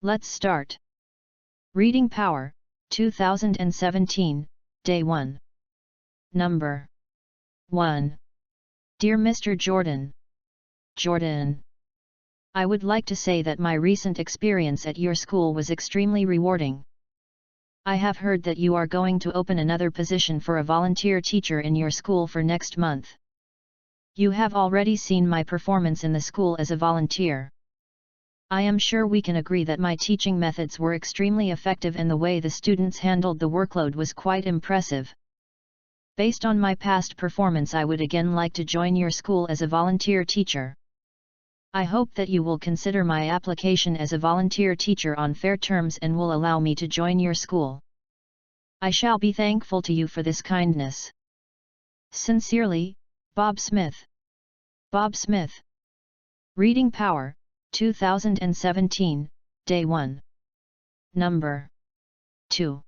Let's start. Reading Power, 2017, Day 1. Number 1. Dear Mr. Jordan. Jordan. I would like to say that my recent experience at your school was extremely rewarding. I have heard that you are going to open another position for a volunteer teacher in your school for next month. You have already seen my performance in the school as a volunteer. I am sure we can agree that my teaching methods were extremely effective and the way the students handled the workload was quite impressive. Based on my past performance, I would again like to join your school as a volunteer teacher. I hope that you will consider my application as a volunteer teacher on fair terms and will allow me to join your school. I shall be thankful to you for this kindness. Sincerely, Bob Smith. Bob Smith. Reading Power, 2017, Day 1. Number 2.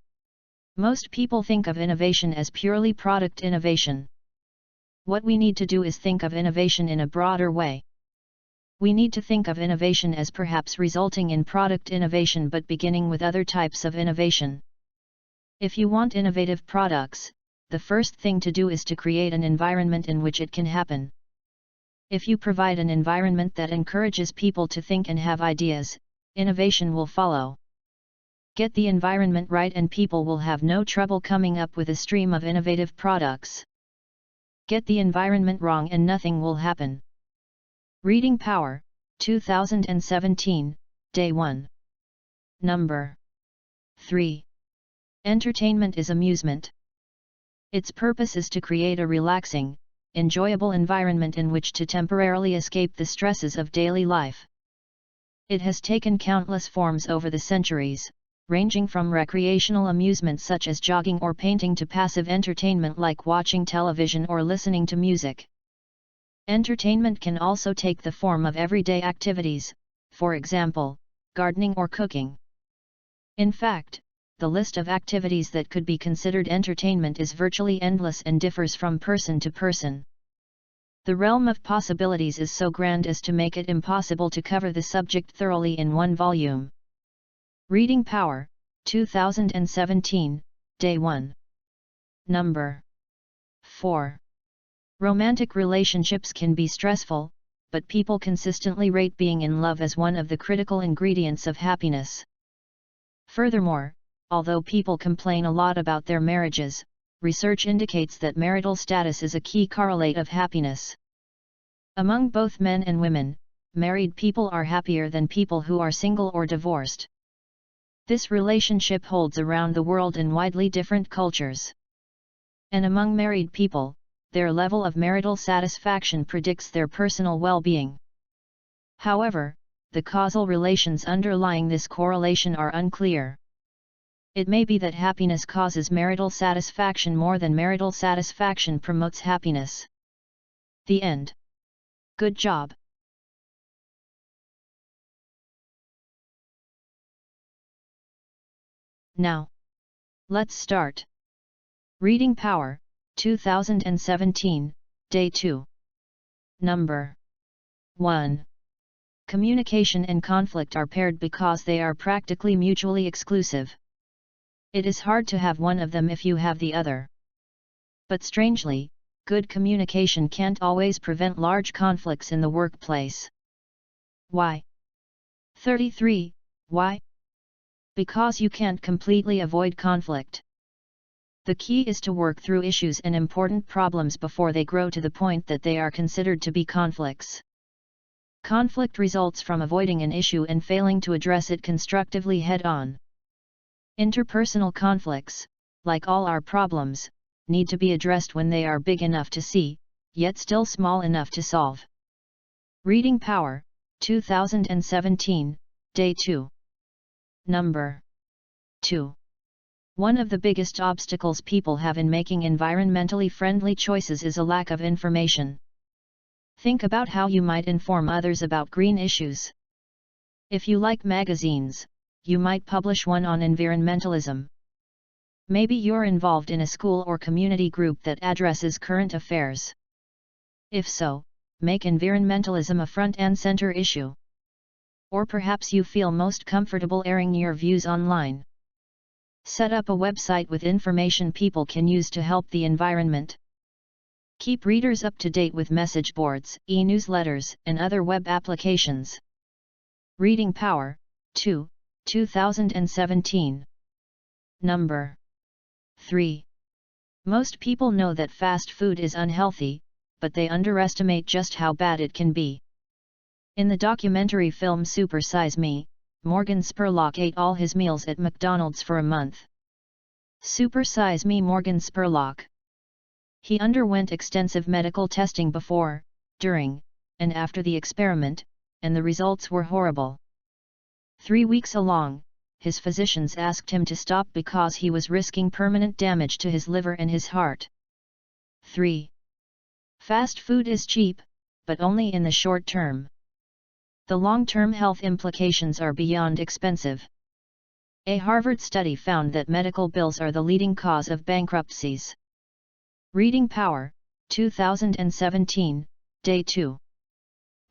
Most people think of innovation as purely product innovation. What we need to do is think of innovation in a broader way. We need to think of innovation as perhaps resulting in product innovation but beginning with other types of innovation. If you want innovative products, the first thing to do is to create an environment in which it can happen. If you provide an environment that encourages people to think and have ideas, innovation will follow. Get the environment right and people will have no trouble coming up with a stream of innovative products. Get the environment wrong and nothing will happen. Reading Power, 2017, Day 1. Number 3. Entertainment is amusement. Its purpose is to create a relaxing, enjoyable environment in which to temporarily escape the stresses of daily life. It has taken countless forms over the centuries, ranging from recreational amusement such as jogging or painting to passive entertainment like watching television or listening to music. Entertainment can also take the form of everyday activities, for example, gardening or cooking. In fact, the list of activities that could be considered entertainment is virtually endless and differs from person to person. The realm of possibilities is so grand as to make it impossible to cover the subject thoroughly in one volume. Reading Power, 2017, Day 1. Number 4. Romantic relationships can be stressful, but people consistently rate being in love as one of the critical ingredients of happiness. Furthermore, although people complain a lot about their marriages, research indicates that marital status is a key correlate of happiness. Among both men and women, married people are happier than people who are single or divorced. This relationship holds around the world in widely different cultures. And among married people, their level of marital satisfaction predicts their personal well-being. However, the causal relations underlying this correlation are unclear. It may be that happiness causes marital satisfaction more than marital satisfaction promotes happiness. The end. Good job. Now, let's start. Reading Power, 2017, Day 2. Number 1. Communication and conflict are paired because they are practically mutually exclusive. It is hard to have one of them if you have the other. But strangely, good communication can't always prevent large conflicts in the workplace. Why? 33. Why? Because you can't completely avoid conflict. The key is to work through issues and important problems before they grow to the point that they are considered to be conflicts. Conflict results from avoiding an issue and failing to address it constructively head-on. Interpersonal conflicts, like all our problems, need to be addressed when they are big enough to see, yet still small enough to solve. Reading Power, 2017, Day 2. Number 2. One of the biggest obstacles people have in making environmentally friendly choices is a lack of information. Think about how you might inform others about green issues. If you like magazines, you might publish one on environmentalism. Maybe you're involved in a school or community group that addresses current affairs. If so, make environmentalism a front and center issue. Or perhaps you feel most comfortable airing your views online. Set up a website with information people can use to help the environment. Keep readers up to date with message boards, e-newsletters, and other web applications. Reading Power, 2, 2017. Number 3. Most people know that fast food is unhealthy, but they underestimate just how bad it can be. In the documentary film Super Size Me, Morgan Spurlock ate all his meals at McDonald's for a month. Super Size Me Morgan Spurlock. He underwent extensive medical testing before, during, and after the experiment, and the results were horrible. 3 weeks along, his physicians asked him to stop because he was risking permanent damage to his liver and his heart. 3. Fast food is cheap, but only in the short term. The long-term health implications are beyond expensive. A Harvard study found that medical bills are the leading cause of bankruptcies. Reading Power, 2017, Day 2.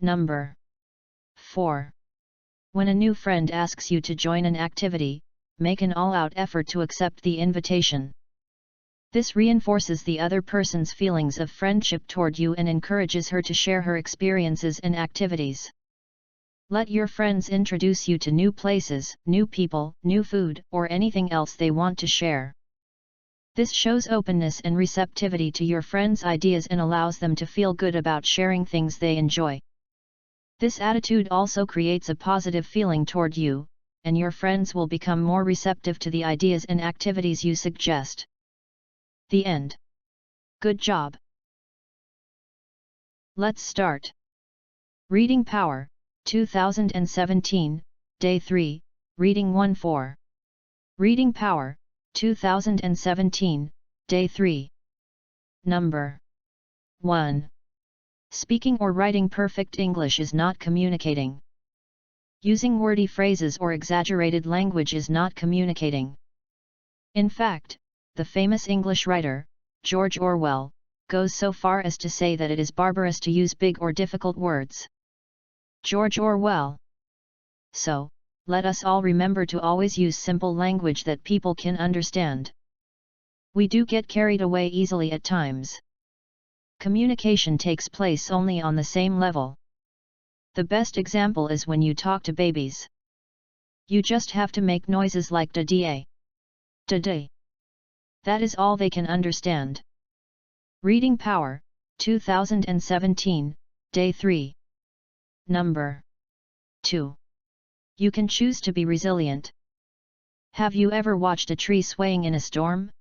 Number 4. When a new friend asks you to join an activity, make an all-out effort to accept the invitation. This reinforces the other person's feelings of friendship toward you and encourages her to share her experiences and activities. Let your friends introduce you to new places, new people, new food, or anything else they want to share. This shows openness and receptivity to your friends' ideas and allows them to feel good about sharing things they enjoy. This attitude also creates a positive feeling toward you, and your friends will become more receptive to the ideas and activities you suggest. The end. Good job. Let's start. Reading Power, 2017, Day 3, Reading 1-4. Reading Power, 2017, Day 3. Number 1. Speaking or writing perfect English is not communicating. Using wordy phrases or exaggerated language is not communicating. In fact, the famous English writer, George Orwell, goes so far as to say that it is barbarous to use big or difficult words. George Orwell. So, let us all remember to always use simple language that people can understand. We do get carried away easily at times. Communication takes place only on the same level. The best example is when you talk to babies. You just have to make noises like da-da, da-da. That is all they can understand. Reading Power, 2017, Day 3. Number 2. You can choose to be resilient. Have you ever watched a tree swaying in a storm?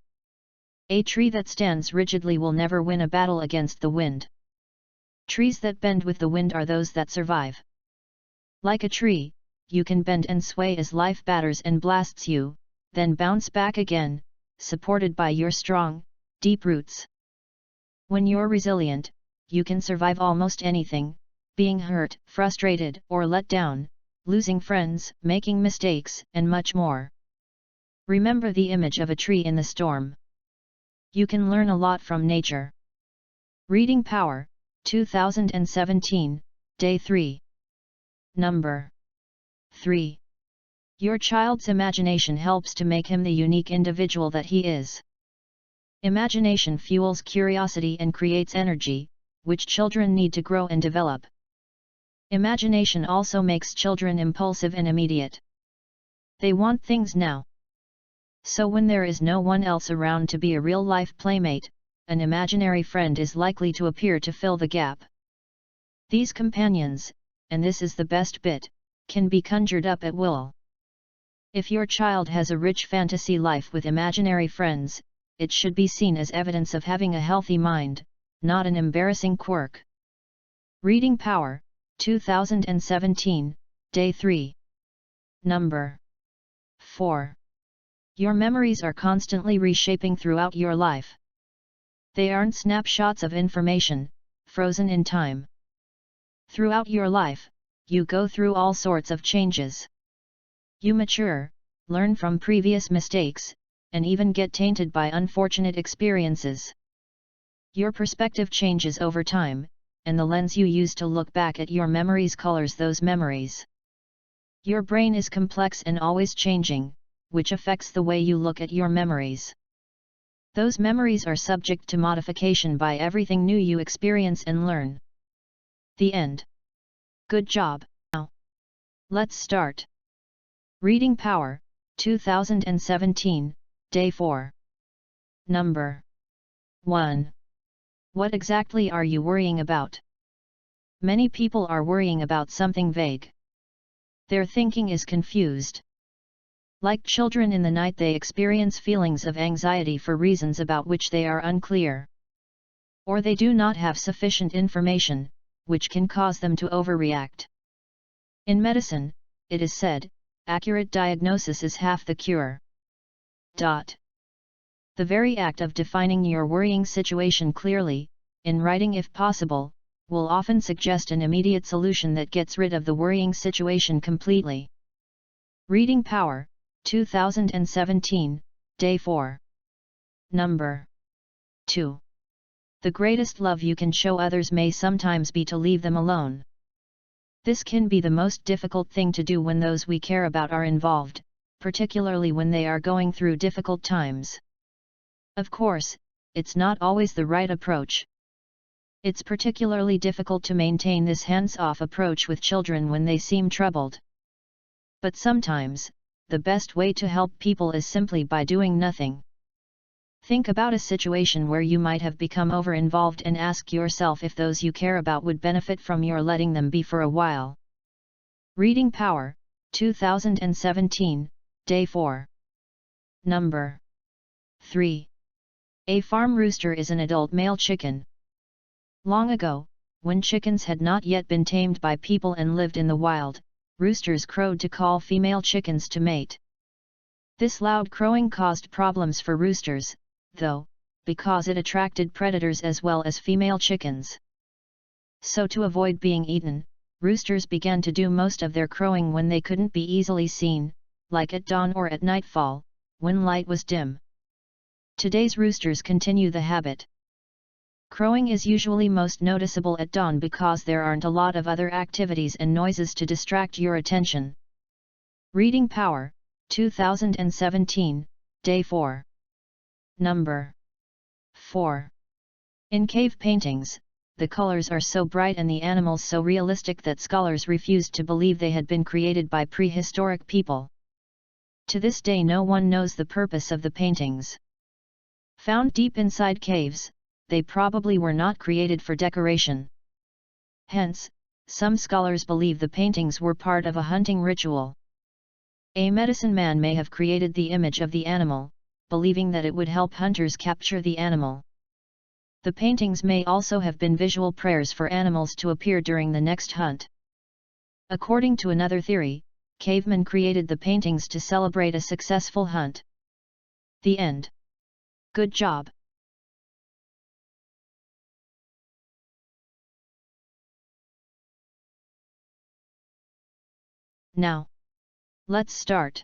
A tree that stands rigidly will never win a battle against the wind. Trees that bend with the wind are those that survive. Like a tree, you can bend and sway as life batters and blasts you, then bounce back again, supported by your strong, deep roots. When you're resilient, you can survive almost anything, being hurt, frustrated, or let down, losing friends, making mistakes, and much more. Remember the image of a tree in the storm. You can learn a lot from nature. Reading Power, 2017, Day 3. Number 3. Your child's imagination helps to make him the unique individual that he is. Imagination fuels curiosity and creates energy, which children need to grow and develop. Imagination also makes children impulsive and immediate. They want things now. So when there is no one else around to be a real-life playmate, an imaginary friend is likely to appear to fill the gap. These companions, and this is the best bit, can be conjured up at will. If your child has a rich fantasy life with imaginary friends, it should be seen as evidence of having a healthy mind, not an embarrassing quirk. Reading Power, 2017, Day 3. Number 4. Your memories are constantly reshaping throughout your life. They aren't snapshots of information, frozen in time. Throughout your life, you go through all sorts of changes. You mature, learn from previous mistakes, and even get tainted by unfortunate experiences. Your perspective changes over time, and the lens you use to look back at your memories colors those memories. Your brain is complex and always changing, which affects the way you look at your memories. Those memories are subject to modification by everything new you experience and learn. The end. Good job. Now, let's start. Reading Power, 2017, Day 4. Number 1. What exactly are you worrying about? Many people are worrying about something vague. Their thinking is confused. Like children in the night, they experience feelings of anxiety for reasons about which they are unclear. Or they do not have sufficient information, which can cause them to overreact. In medicine, it is said, accurate diagnosis is half the cure. The very act of defining your worrying situation clearly, in writing if possible, will often suggest an immediate solution that gets rid of the worrying situation completely. Reading Power, 2017, Day 4. Number 2. The greatest love you can show others may sometimes be to leave them alone. This can be the most difficult thing to do when those we care about are involved, particularly when they are going through difficult times. Of course, it's not always the right approach. It's particularly difficult to maintain this hands-off approach with children when they seem troubled. But sometimes, the best way to help people is simply by doing nothing. Think about a situation where you might have become over-involved and ask yourself if those you care about would benefit from your letting them be for a while. Reading Power, 2017, Day 4. Number 3. A farm rooster is an adult male chicken. Long ago, when chickens had not yet been tamed by people and lived in the wild, roosters crowed to call female chickens to mate. This loud crowing caused problems for roosters, though, because it attracted predators as well as female chickens. So to avoid being eaten, roosters began to do most of their crowing when they couldn't be easily seen, like at dawn or at nightfall, when light was dim. Today's roosters continue the habit. Crowing is usually most noticeable at dawn because there aren't a lot of other activities and noises to distract your attention. Reading Power, 2017, Day 4. Number 4. In cave paintings, the colors are so bright and the animals so realistic that scholars refused to believe they had been created by prehistoric people. To this day no one knows the purpose of the paintings. Found deep inside caves, they probably were not created for decoration. Hence, some scholars believe the paintings were part of a hunting ritual. A medicine man may have created the image of the animal, believing that it would help hunters capture the animal. The paintings may also have been visual prayers for animals to appear during the next hunt. According to another theory, cavemen created the paintings to celebrate a successful hunt. The end. Good job. Now, let's start.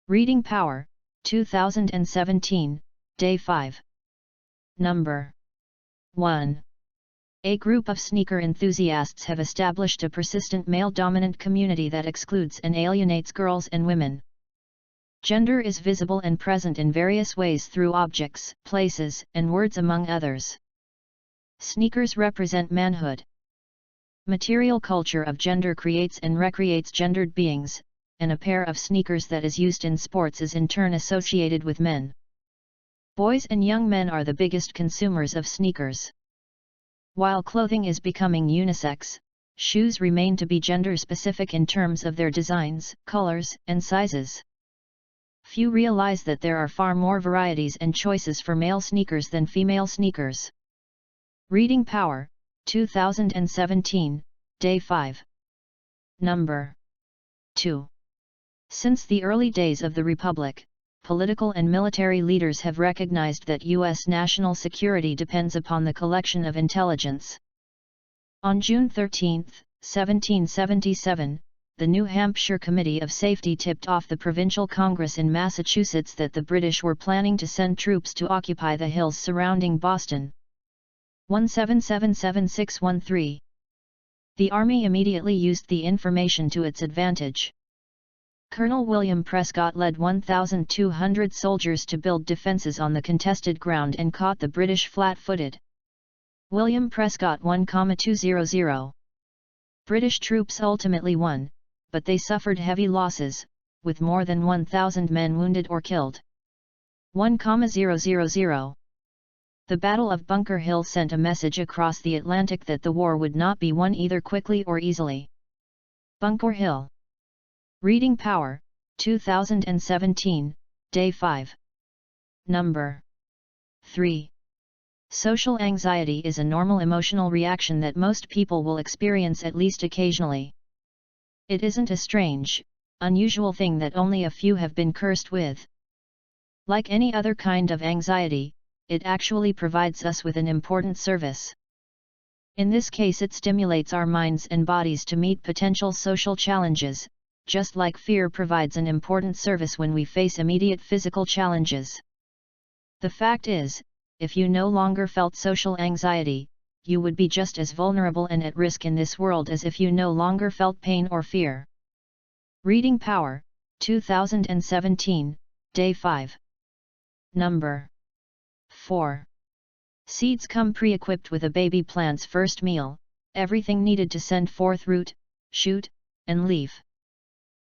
Reading Power, 2017, Day 5. Number 1. A group of sneaker enthusiasts have established a persistent male-dominant community that excludes and alienates girls and women. Gender is visible and present in various ways through objects, places, and words among others. Sneakers represent manhood. Material culture of gender creates and recreates gendered beings, and a pair of sneakers that is used in sports is in turn associated with men. Boys and young men are the biggest consumers of sneakers. While clothing is becoming unisex, shoes remain to be gender-specific in terms of their designs, colors, and sizes. Few realize that there are far more varieties and choices for male sneakers than female sneakers. Reading Power, 2017, Day 5. Number 2. Since the early days of the Republic, political and military leaders have recognized that U.S. national security depends upon the collection of intelligence. On June 13, 1777, the New Hampshire Committee of Safety tipped off the Provincial Congress in Massachusetts that the British were planning to send troops to occupy the hills surrounding Boston. 1777613. The Army immediately used the information to its advantage. Colonel William Prescott led 1,200 soldiers to build defences on the contested ground and caught the British flat-footed. William Prescott 1,200. British troops ultimately won, but they suffered heavy losses, with more than 1,000 men wounded or killed. 1,000. The Battle of Bunker Hill sent a message across the Atlantic that the war would not be won either quickly or easily. Bunker Hill. Reading Power, 2017, Day 5. Number 3. Social anxiety is a normal emotional reaction that most people will experience at least occasionally. It isn't a strange, unusual thing that only a few have been cursed with. Like any other kind of anxiety, it actually provides us with an important service. In this case, it stimulates our minds and bodies to meet potential social challenges, just like fear provides an important service when we face immediate physical challenges. The fact is, if you no longer felt social anxiety, you would be just as vulnerable and at risk in this world as if you no longer felt pain or fear. Reading Power, 2017, Day 5. Number 4. Seeds come pre-equipped with a baby plant's first meal, everything needed to send forth root, shoot, and leaf.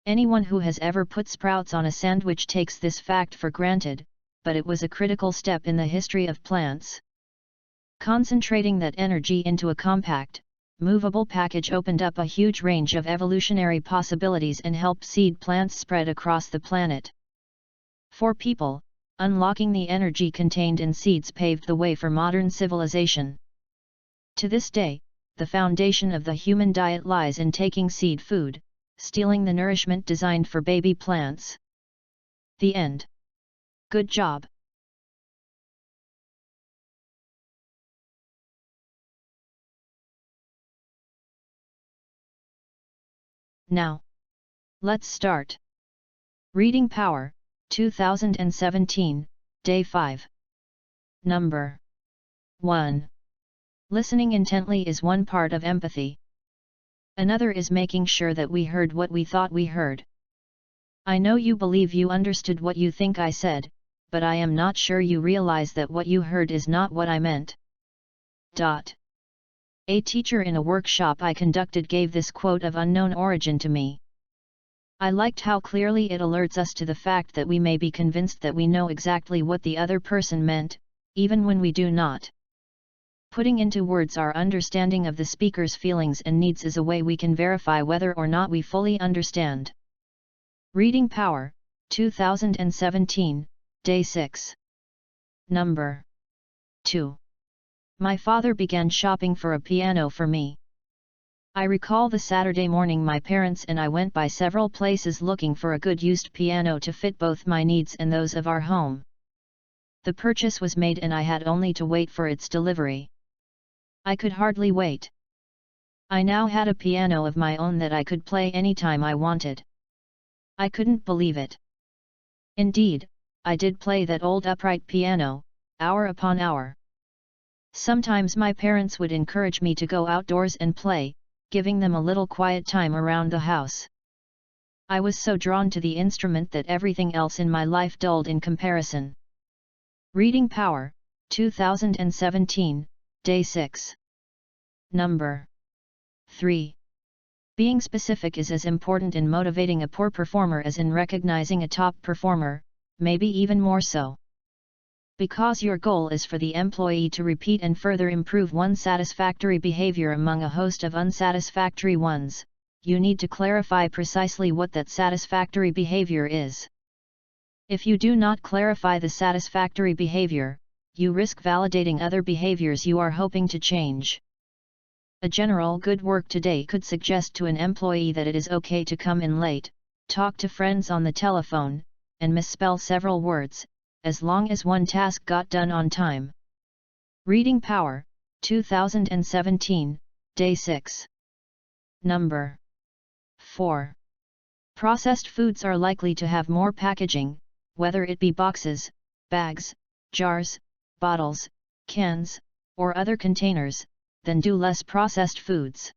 Anyone who has ever put sprouts on a sandwich takes this fact for granted, but it was a critical step in the history of plants. Concentrating that energy into a compact, movable package opened up a huge range of evolutionary possibilities and helped seed plants spread across the planet. For people, unlocking the energy contained in seeds paved the way for modern civilization. To this day, the foundation of the human diet lies in taking seed food, stealing the nourishment designed for baby plants. The end. Good job. Now, let's start. Reading Power, 2017, Day 5. Number 1. Listening intently is one part of empathy. Another is making sure that we heard what we thought we heard. I know you believe you understood what you think I said, but I am not sure you realize that what you heard is not what I meant. A teacher in a workshop I conducted gave this quote of unknown origin to me. I liked how clearly it alerts us to the fact that we may be convinced that we know exactly what the other person meant, even when we do not. Putting into words our understanding of the speaker's feelings and needs is a way we can verify whether or not we fully understand. Reading Power, 2017, Day 6. Number 2. My father began shopping for a piano for me. I recall the Saturday morning my parents and I went by several places looking for a good used piano to fit both my needs and those of our home. The purchase was made and I had only to wait for its delivery. I could hardly wait. I now had a piano of my own that I could play anytime I wanted. I couldn't believe it. Indeed, I did play that old upright piano, hour upon hour. Sometimes my parents would encourage me to go outdoors and play, giving them a little quiet time around the house. I was so drawn to the instrument that everything else in my life dulled in comparison. Reading Power, 2017, Day 6. Number 3. Being specific is as important in motivating a poor performer as in recognizing a top performer, maybe even more so. Because your goal is for the employee to repeat and further improve one satisfactory behavior among a host of unsatisfactory ones, you need to clarify precisely what that satisfactory behavior is. If you do not clarify the satisfactory behavior, you risk validating other behaviors you are hoping to change. A general good work today could suggest to an employee that it is okay to come in late, talk to friends on the telephone, and misspell several words, as long as one task got done on time. Reading Power, 2017, Day 6. Number 4. Processed foods are likely to have more packaging, whether it be boxes, bags, jars, bottles, cans, or other containers, than do less processed foods.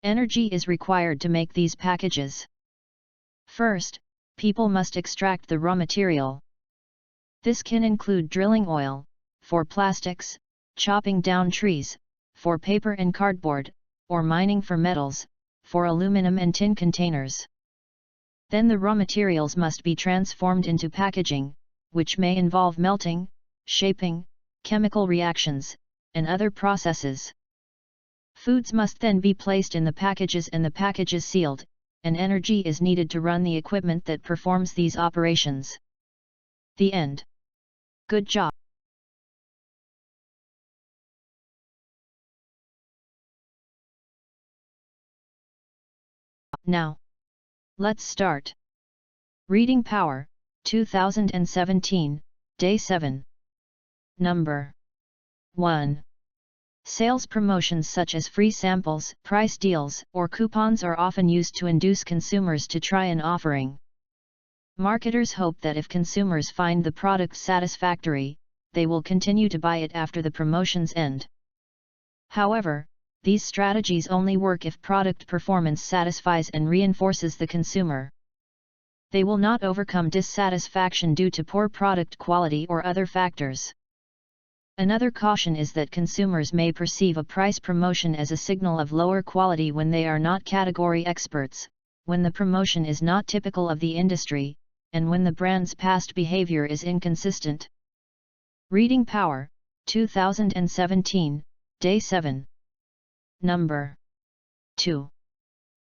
Energy is required to make these packages. First, people must extract the raw material. This can include drilling oil, for plastics, chopping down trees, for paper and cardboard, or mining for metals, for aluminum and tin containers. Then the raw materials must be transformed into packaging, which may involve melting, shaping, chemical reactions, and other processes. Foods must then be placed in the packages and the packages sealed, and energy is needed to run the equipment that performs these operations. The end. Good job. Now, let's start. Reading Power, 2017, Day 7. Number 1. Sales promotions such as free samples, price deals, or coupons are often used to induce consumers to try an offering. Marketers hope that if consumers find the product satisfactory, they will continue to buy it after the promotions end. However, these strategies only work if product performance satisfies and reinforces the consumer. They will not overcome dissatisfaction due to poor product quality or other factors. Another caution is that consumers may perceive a price promotion as a signal of lower quality when they are not category experts, when the promotion is not typical of the industry, and when the brand's past behavior is inconsistent. Reading Power, 2017, Day 7. Number 2.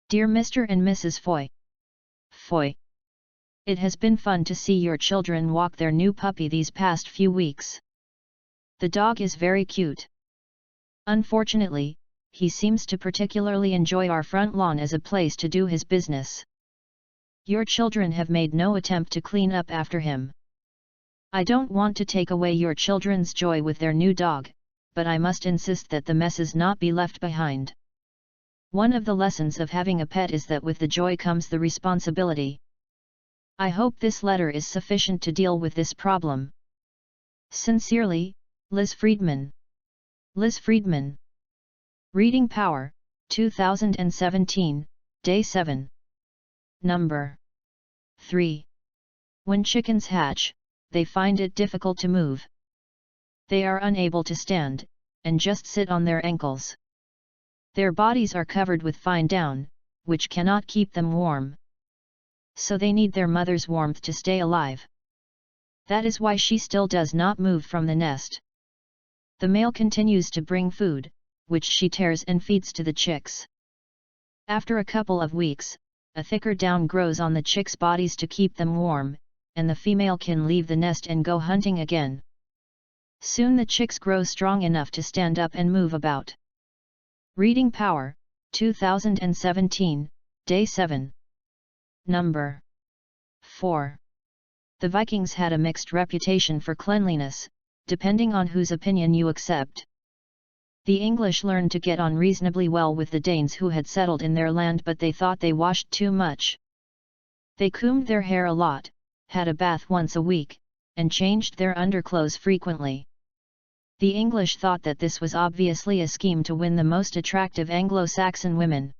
Dear Mr. and Mrs. Foy. Foy. It has been fun to see your children walk their new puppy these past few weeks. The dog is very cute. Unfortunately, he seems to particularly enjoy our front lawn as a place to do his business. Your children have made no attempt to clean up after him. I don't want to take away your children's joy with their new dog, but I must insist that the messes not be left behind. One of the lessons of having a pet is that with the joy comes the responsibility. I hope this letter is sufficient to deal with this problem. Sincerely, Liz Friedman. Liz Friedman. Reading Power, 2017, Day 7. Number 3. When chickens hatch, they find it difficult to move. They are unable to stand, and just sit on their ankles. Their bodies are covered with fine down, which cannot keep them warm. So they need their mother's warmth to stay alive. That is why she still does not move from the nest. The male continues to bring food, which she tears and feeds to the chicks. After a couple of weeks, a thicker down grows on the chicks' bodies to keep them warm, and the female can leave the nest and go hunting again. Soon the chicks grow strong enough to stand up and move about. Reading Power, 2017, Day 7. Number 4. The Vikings had a mixed reputation for cleanliness, depending on whose opinion you accept. The English learned to get on reasonably well with the Danes who had settled in their land, but they thought they washed too much. They combed their hair a lot, had a bath once a week, and changed their underclothes frequently. The English thought that this was obviously a scheme to win the most attractive Anglo-Saxon women.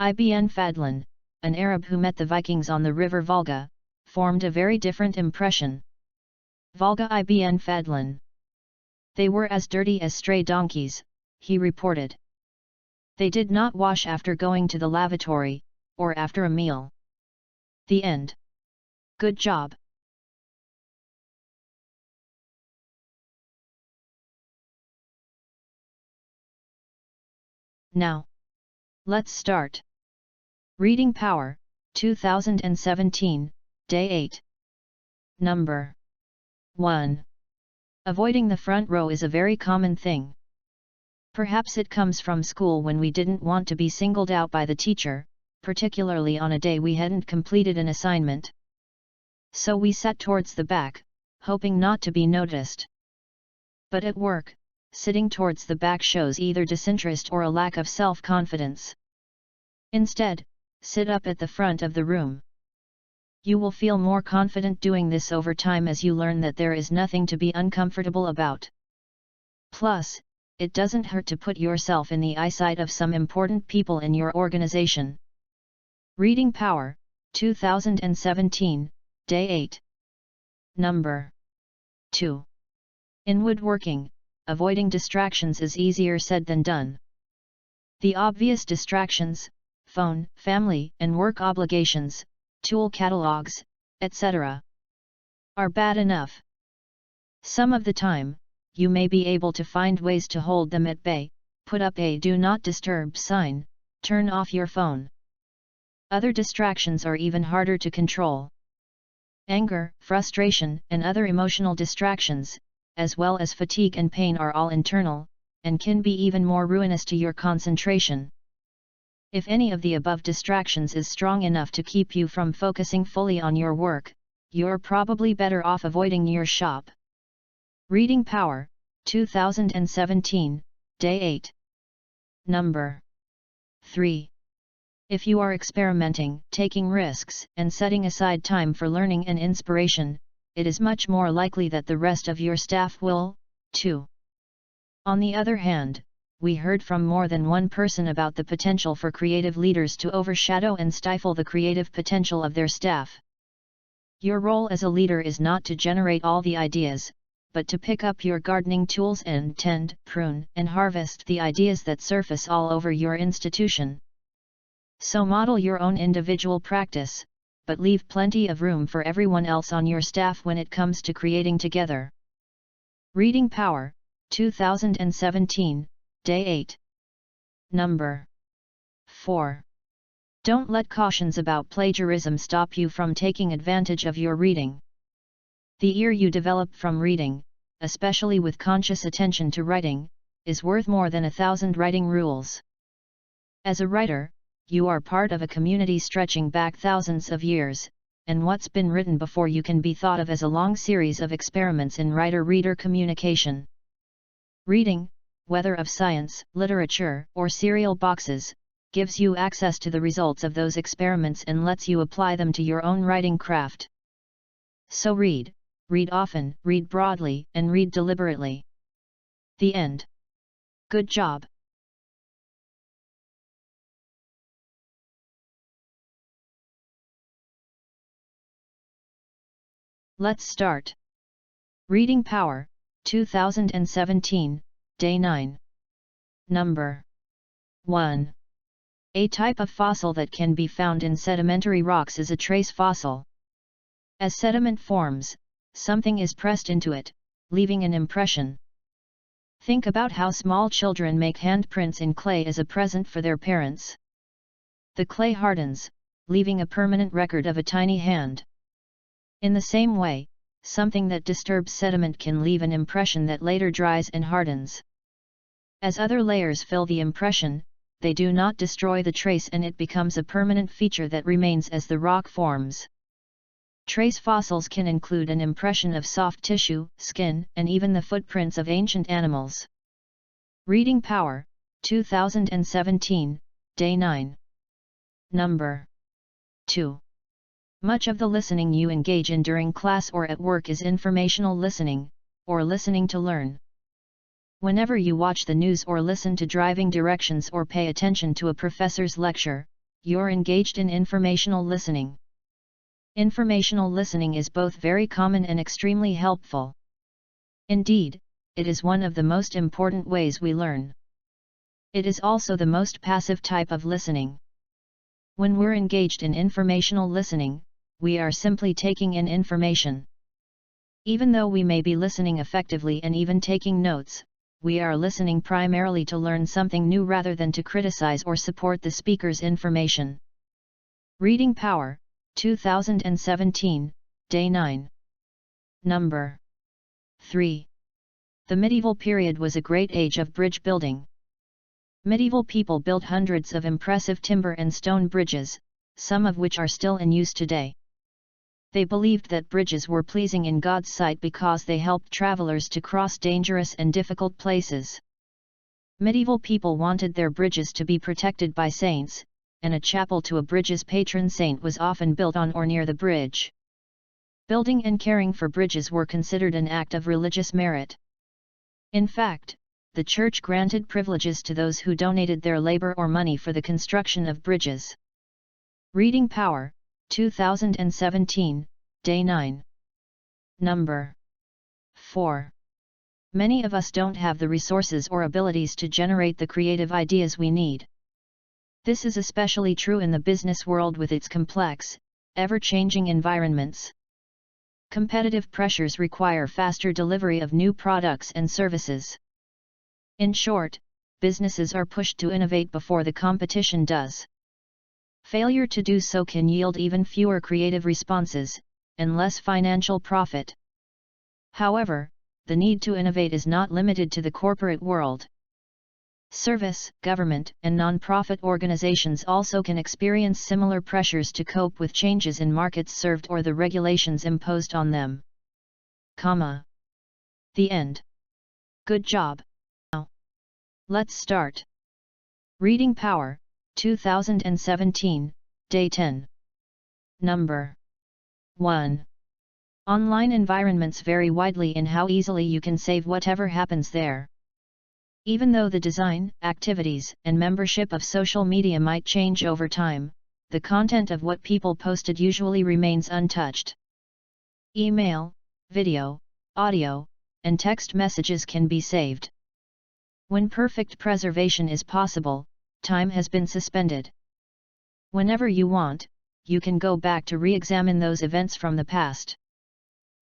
Ibn Fadlan, an Arab who met the Vikings on the river Volga, formed a very different impression. Volga Ibn Fadlan. They were as dirty as stray donkeys, he reported. They did not wash after going to the lavatory, or after a meal. The end. Good job. Now, let's start. Reading Power, 2017, Day 8. Number 1. Avoiding the front row is a very common thing. Perhaps it comes from school when we didn't want to be singled out by the teacher, particularly on a day we hadn't completed an assignment. So we sat towards the back, hoping not to be noticed. But at work, sitting towards the back shows either disinterest or a lack of self-confidence. Instead, sit up at the front of the room. You will feel more confident doing this over time as you learn that there is nothing to be uncomfortable about. Plus, it doesn't hurt to put yourself in the eyesight of some important people in your organization. Reading Power, 2017, Day 8. Number 2. In woodworking, avoiding distractions is easier said than done. The obvious distractions, phone, family and work obligations, tool catalogs, etc., are bad enough. Some of the time, you may be able to find ways to hold them at bay, put up a Do Not Disturb sign, turn off your phone. Other distractions are even harder to control. Anger, frustration, and other emotional distractions, as well as fatigue and pain are all internal, and can be even more ruinous to your concentration. If any of the above distractions is strong enough to keep you from focusing fully on your work, you're probably better off avoiding your shop. Reading Power, 2017, Day 8. Number 3. If you are experimenting, taking risks, and setting aside time for learning and inspiration, it is much more likely that the rest of your staff will, too. On the other hand, we heard from more than one person about the potential for creative leaders to overshadow and stifle the creative potential of their staff. Your role as a leader is not to generate all the ideas, but to pick up your gardening tools and tend, prune, and harvest the ideas that surface all over your institution. So model your own individual practice, but leave plenty of room for everyone else on your staff when it comes to creating together. Reading Power, 2017, Day 8. Number 4. Don't let cautions about plagiarism stop you from taking advantage of your reading. The ear you develop from reading, especially with conscious attention to writing, is worth more than 1,000 writing rules. As a writer, you are part of a community stretching back thousands of years, and what's been written before you can be thought of as a long series of experiments in writer-reader communication. Reading, whether of science, literature, or cereal boxes, gives you access to the results of those experiments and lets you apply them to your own writing craft. So read often, read broadly, and read deliberately. The end. Good job. Let's start. Reading Power, 2017, Day 9. Number 1. A type of fossil that can be found in sedimentary rocks is a trace fossil. As sediment forms, something is pressed into it, leaving an impression. Think about how small children make handprints in clay as a present for their parents. The clay hardens, leaving a permanent record of a tiny hand. In the same way, something that disturbs sediment can leave an impression that later dries and hardens. As other layers fill the impression, they do not destroy the trace and it becomes a permanent feature that remains as the rock forms. Trace fossils can include an impression of soft tissue, skin, and even the footprints of ancient animals. Reading Power, 2017, Day 9. Number 2. Much of the listening you engage in during class or at work is informational listening, or listening to learn. Whenever you watch the news or listen to driving directions or pay attention to a professor's lecture, you're engaged in informational listening. Informational listening is both very common and extremely helpful. Indeed, it is one of the most important ways we learn. It is also the most passive type of listening. When we're engaged in informational listening, we are simply taking in information. Even though we may be listening effectively and even taking notes, we are listening primarily to learn something new rather than to criticize or support the speaker's information. Reading Power, 2017, Day 9. Number 3. The medieval period was a great age of bridge building. Medieval people built hundreds of impressive timber and stone bridges, some of which are still in use today. They believed that bridges were pleasing in God's sight because they helped travelers to cross dangerous and difficult places. Medieval people wanted their bridges to be protected by saints, and a chapel to a bridge's patron saint was often built on or near the bridge. Building and caring for bridges were considered an act of religious merit. In fact, the Church granted privileges to those who donated their labor or money for the construction of bridges. Reading Power, 2017, Day 9. Number 4. Many of us don't have the resources or abilities to generate the creative ideas we need. This is especially true in the business world with its complex, ever-changing environments. Competitive pressures require faster delivery of new products and services. In short, businesses are pushed to innovate before the competition does. Failure to do so can yield even fewer creative responses, and less financial profit. However, the need to innovate is not limited to the corporate world. Service, government, and non-profit organizations also can experience similar pressures to cope with changes in markets served or the regulations imposed on them. The end. Good job. Now, let's start. Reading Power, 2017, Day 10. Number 1. Online environments vary widely in how easily you can save whatever happens there. Even though the design, activities, and membership of social media might change over time, the content of what people posted usually remains untouched. Email, video, audio, and text messages can be saved. When perfect preservation is possible, time has been suspended. Whenever you want, you can go back to re-examine those events from the past.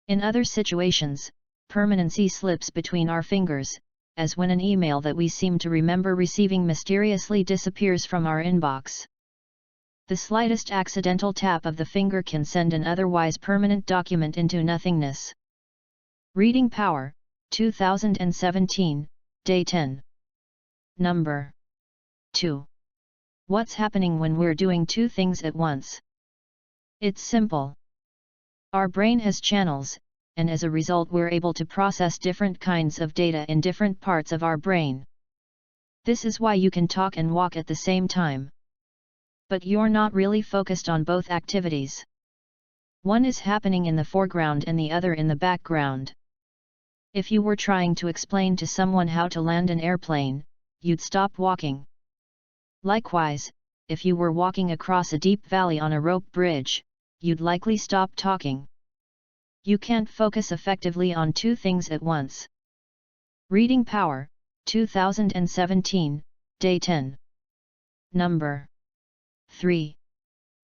In other situations, permanency slips between our fingers, as when an email that we seem to remember receiving mysteriously disappears from our inbox. The slightest accidental tap of the finger can send an otherwise permanent document into nothingness. Reading Power, 2017, Day 10. Number 2. What's happening when we're doing two things at once? It's simple. Our brain has channels, and as a result we're able to process different kinds of data in different parts of our brain. This is why you can talk and walk at the same time. But you're not really focused on both activities. One is happening in the foreground and the other in the background. If you were trying to explain to someone how to land an airplane, you'd stop walking. Likewise, if you were walking across a deep valley on a rope bridge, you'd likely stop talking. You can't focus effectively on two things at once. Reading Power, 2017, Day 10. Number 3.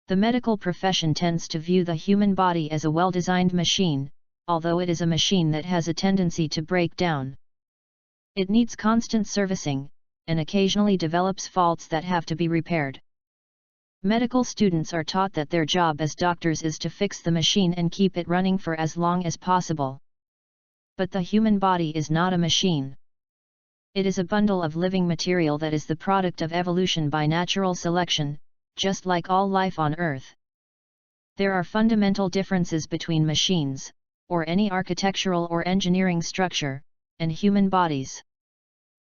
The medical profession tends to view the human body as a well-designed machine, although it is a machine that has a tendency to break down. It needs constant servicing, and occasionally develops faults that have to be repaired. Medical students are taught that their job as doctors is to fix the machine and keep it running for as long as possible. But the human body is not a machine. It is a bundle of living material that is the product of evolution by natural selection, just like all life on Earth. There are fundamental differences between machines, or any architectural or engineering structure, and human bodies.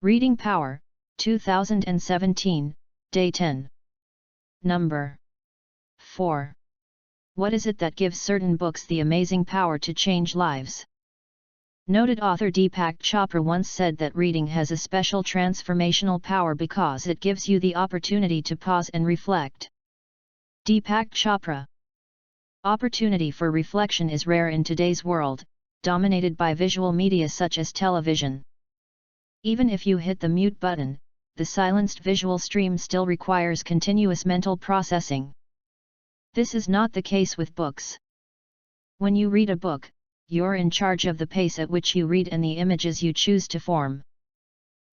Reading Power, 2017, Day 10. Number 4. What is it that gives certain books the amazing power to change lives? Noted author Deepak Chopra once said that reading has a special transformational power because it gives you the opportunity to pause and reflect. Deepak Chopra. Opportunity for reflection is rare in today's world, dominated by visual media such as television. Even if you hit the mute button, the silenced visual stream still requires continuous mental processing. This is not the case with books. When you read a book, you're in charge of the pace at which you read and the images you choose to form.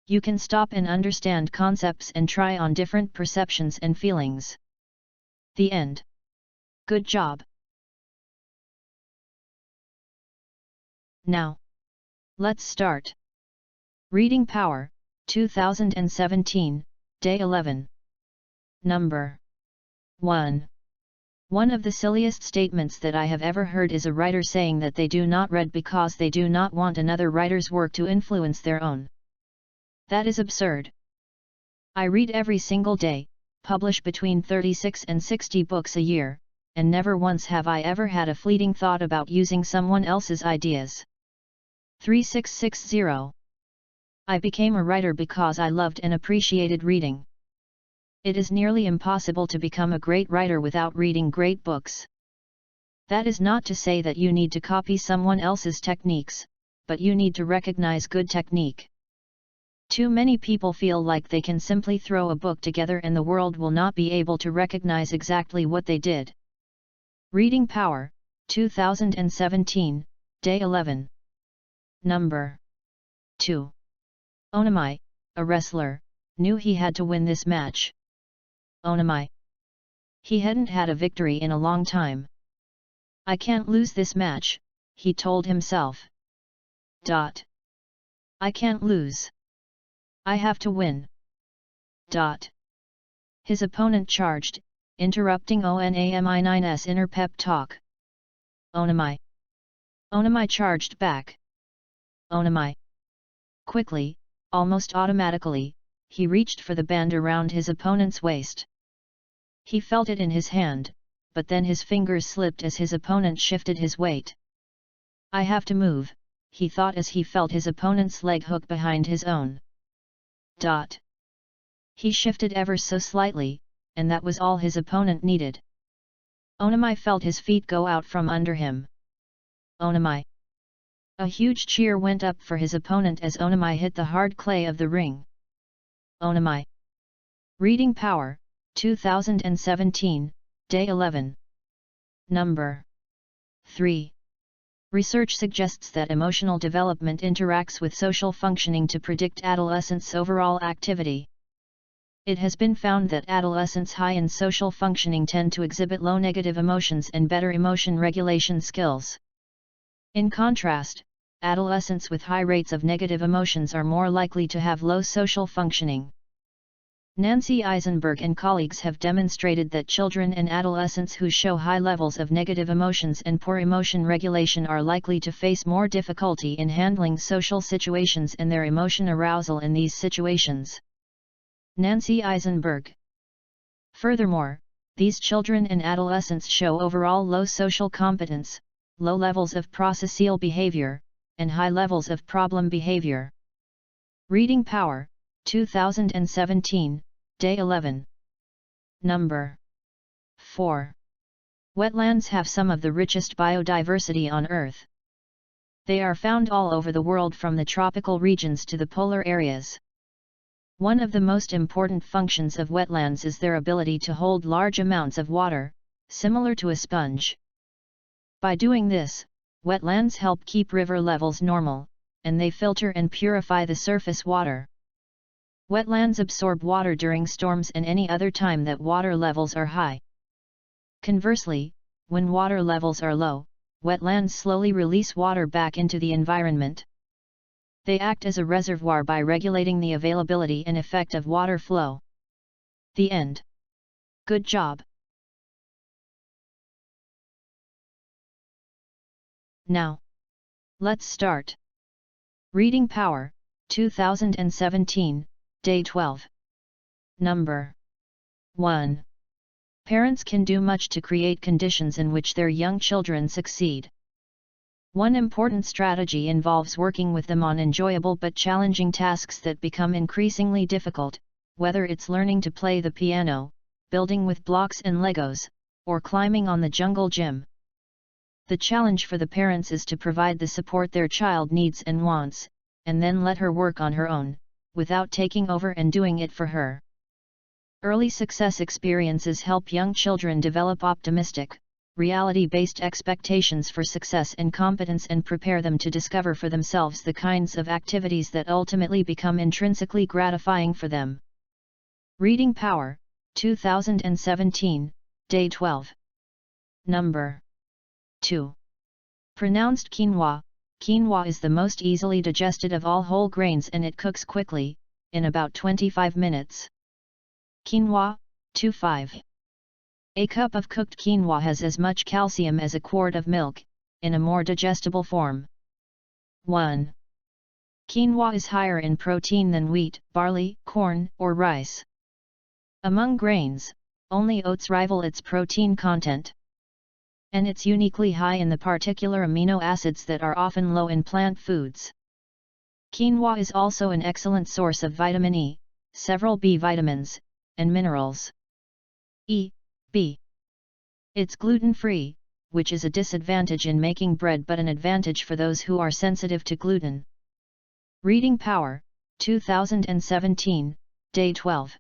You can stop and understand concepts and try on different perceptions and feelings. The end. Good job. Now, let's start. Reading Power, 2017, Day 11. Number 1. One of the silliest statements that I have ever heard is a writer saying that they do not read because they do not want another writer's work to influence their own. That is absurd. I read every single day, publish between 36 and 60 books a year, and never once have I ever had a fleeting thought about using someone else's ideas. 3660. I became a writer because I loved and appreciated reading. It is nearly impossible to become a great writer without reading great books. That is not to say that you need to copy someone else's techniques, but you need to recognize good technique. Too many people feel like they can simply throw a book together and the world will not be able to recognize exactly what they did. Reading Power, 2017, Day 11. Number 2. Onamai, a wrestler, knew he had to win this match. Onamai. He hadn't had a victory in a long time. I can't lose this match, he told himself. I can't lose. I have to win. His opponent charged, interrupting Onami9's inner pep talk. Onamai. Onamai charged back. Onamai. Quickly, almost automatically, he reached for the band around his opponent's waist. He felt it in his hand, but then his fingers slipped as his opponent shifted his weight. I have to move, he thought as he felt his opponent's leg hook behind his own. He shifted ever so slightly, and that was all his opponent needed. Onamai felt his feet go out from under him. Onamai. A huge cheer went up for his opponent as Onamai hit the hard clay of the ring. Onamai. Reading Power, 2017, Day 11. Number 3. Research suggests that emotional development interacts with social functioning to predict adolescents' overall activity. It has been found that adolescents high in social functioning tend to exhibit low negative emotions and better emotion regulation skills. In contrast, adolescents with high rates of negative emotions are more likely to have low social functioning. Nancy Eisenberg and colleagues have demonstrated that children and adolescents who show high levels of negative emotions and poor emotion regulation are likely to face more difficulty in handling social situations and their emotion arousal in these situations. Nancy Eisenberg. Furthermore, these children and adolescents show overall low social competence, low levels of prosocial behavior, and high levels of problem behavior. Reading Power, 2017, Day 11. Number 4. Wetlands have some of the richest biodiversity on Earth. They are found all over the world from the tropical regions to the polar areas. One of the most important functions of wetlands is their ability to hold large amounts of water, similar to a sponge. By doing this, wetlands help keep river levels normal, and they filter and purify the surface water. Wetlands absorb water during storms and any other time that water levels are high. Conversely, when water levels are low, wetlands slowly release water back into the environment. They act as a reservoir by regulating the availability and effect of water flow. The end. Good job. Now, let's start. Reading Power, 2017, Day 12. Number 1. Parents can do much to create conditions in which their young children succeed. One important strategy involves working with them on enjoyable but challenging tasks that become increasingly difficult, whether it's learning to play the piano, building with blocks and Legos, or climbing on the jungle gym. The challenge for the parents is to provide the support their child needs and wants, and then let her work on her own, without taking over and doing it for her. Early success experiences help young children develop optimistic, reality-based expectations for success and competence and prepare them to discover for themselves the kinds of activities that ultimately become intrinsically gratifying for them. Reading Power, 2017, Day 12. Number 2. Pronounced quinoa. Quinoa is the most easily digested of all whole grains and it cooks quickly, in about 25 minutes. Quinoa, 2-5. A cup of cooked quinoa has as much calcium as a quart of milk, in a more digestible form. 1. Quinoa is higher in protein than wheat, barley, corn, or rice. Among grains, only oats rival its protein content. And it's uniquely high in the particular amino acids that are often low in plant foods. Quinoa is also an excellent source of vitamin E, several B vitamins, and minerals. B. It's gluten-free, which is a disadvantage in making bread but an advantage for those who are sensitive to gluten. Reading Power, 2017, Day 12.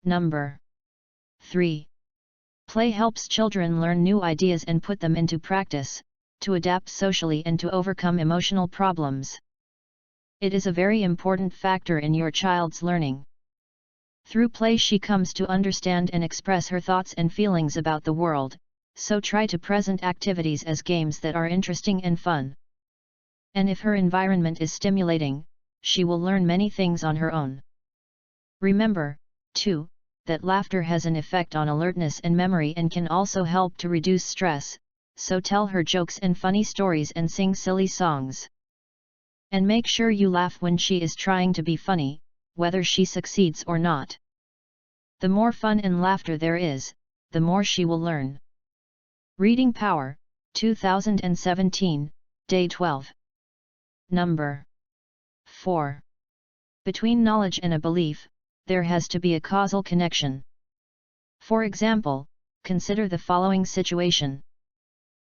Number 3. Play helps children learn new ideas and put them into practice, to adapt socially and to overcome emotional problems. It is a very important factor in your child's learning. Through play she comes to understand and express her thoughts and feelings about the world, so try to present activities as games that are interesting and fun. And if her environment is stimulating, she will learn many things on her own. Remember, too, that laughter has an effect on alertness and memory and can also help to reduce stress, so tell her jokes and funny stories and sing silly songs. And make sure you laugh when she is trying to be funny, whether she succeeds or not. The more fun and laughter there is, the more she will learn. Reading Power, 2017, Day 12. Number 4. Between knowledge and a belief, there has to be a causal connection. For example, consider the following situation.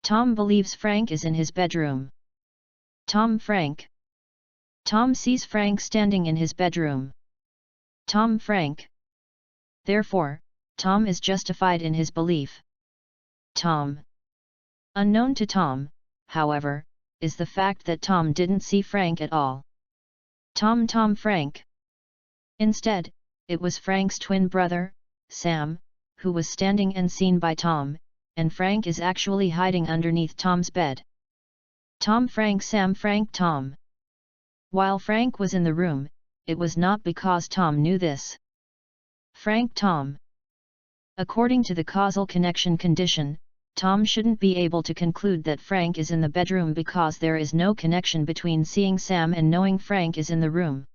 Tom believes Frank is in his bedroom. Frank. Tom sees Frank standing in his bedroom. Frank. Therefore, Tom is justified in his belief. Tom. Unknown to Tom, however, is the fact that Tom didn't see Frank at all. Frank. Instead, it was Frank's twin brother, Sam, who was standing and seen by Tom, and Frank is actually hiding underneath Tom's bed. Frank Sam Frank Tom. While Frank was in the room, it was not because Tom knew this. Frank Tom. According to the causal connection condition, Tom shouldn't be able to conclude that Frank is in the bedroom because there is no connection between seeing Sam and knowing Frank is in the room.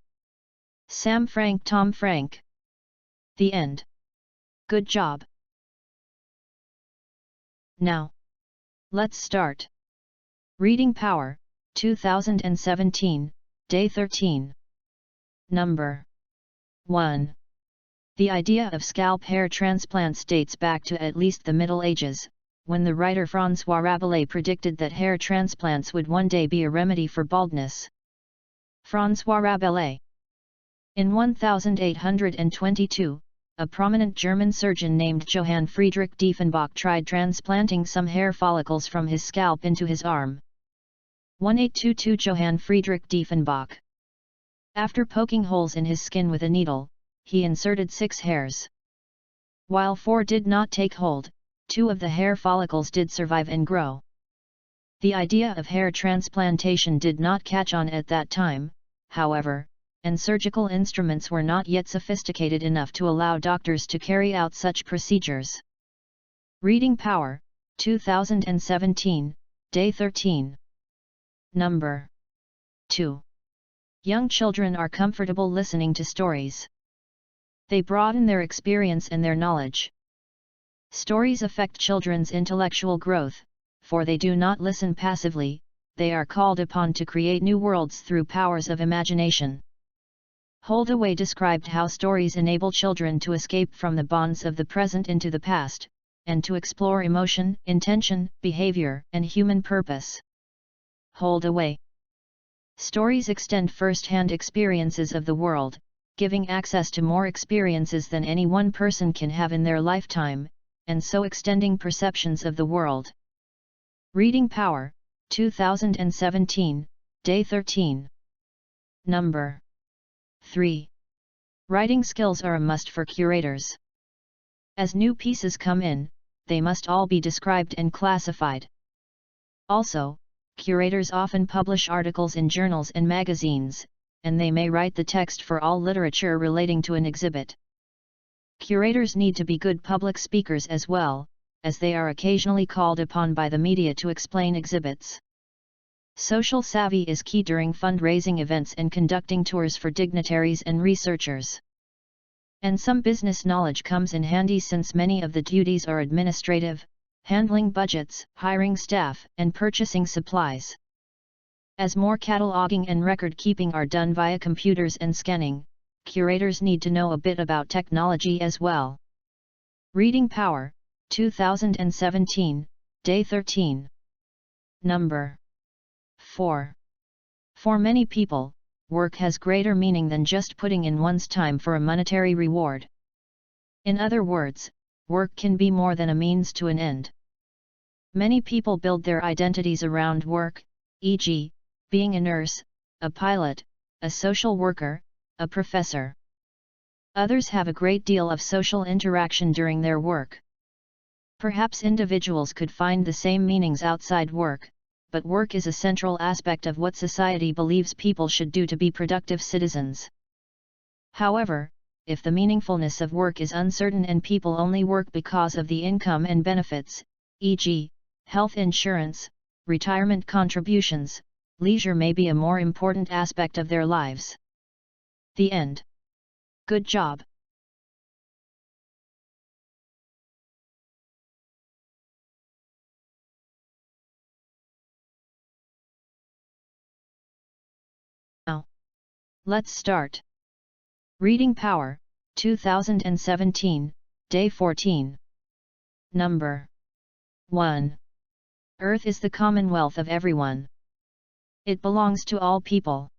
Sam Frank Tom Frank. The end. Good job. Now, let's start. Reading Power, 2017, Day 13. Number 1. The idea of scalp hair transplants dates back to at least the Middle Ages, when the writer François Rabelais predicted that hair transplants would one day be a remedy for baldness. François Rabelais. In 1822, a prominent German surgeon named Johann Friedrich Diefenbach tried transplanting some hair follicles from his scalp into his arm. 1822 Johann Friedrich Diefenbach. After poking holes in his skin with a needle, he inserted 6 hairs. While 4 did not take hold, 2 of the hair follicles did survive and grow. The idea of hair transplantation did not catch on at that time, however, and surgical instruments were not yet sophisticated enough to allow doctors to carry out such procedures. Reading Power, 2017, Day 13. Number 2. Young children are comfortable listening to stories. They broaden their experience and their knowledge. Stories affect children's intellectual growth, for they do not listen passively, they are called upon to create new worlds through powers of imagination. Holdaway described how stories enable children to escape from the bonds of the present into the past, and to explore emotion, intention, behavior, and human purpose. Holdaway. Stories extend first-hand experiences of the world, giving access to more experiences than any one person can have in their lifetime, and so extending perceptions of the world. Reading Power, 2017, Day 13. Number 3. Writing skills are a must for curators. As new pieces come in, they must all be described and classified. Also, curators often publish articles in journals and magazines, and they may write the text for all literature relating to an exhibit. Curators need to be good public speakers as well, as they are occasionally called upon by the media to explain exhibits. Social savvy is key during fundraising events and conducting tours for dignitaries and researchers. And some business knowledge comes in handy since many of the duties are administrative, handling budgets, hiring staff, and purchasing supplies. As more cataloging and record keeping are done via computers and scanning, curators need to know a bit about technology as well. Reading Power, 2017, Day 13. Number 4. For many people, work has greater meaning than just putting in one's time for a monetary reward. In other words, work can be more than a means to an end. Many people build their identities around work, e.g., being a nurse, a pilot, a social worker, a professor. Others have a great deal of social interaction during their work. Perhaps individuals could find the same meanings outside work, but work is a central aspect of what society believes people should do to be productive citizens. However, if the meaningfulness of work is uncertain and people only work because of the income and benefits, e.g., health insurance, retirement contributions, leisure may be a more important aspect of their lives. The end. Good job. Now, let's start. Reading Power, 2017, Day 14. Number 1. Earth is the commonwealth of everyone. It belongs to all people.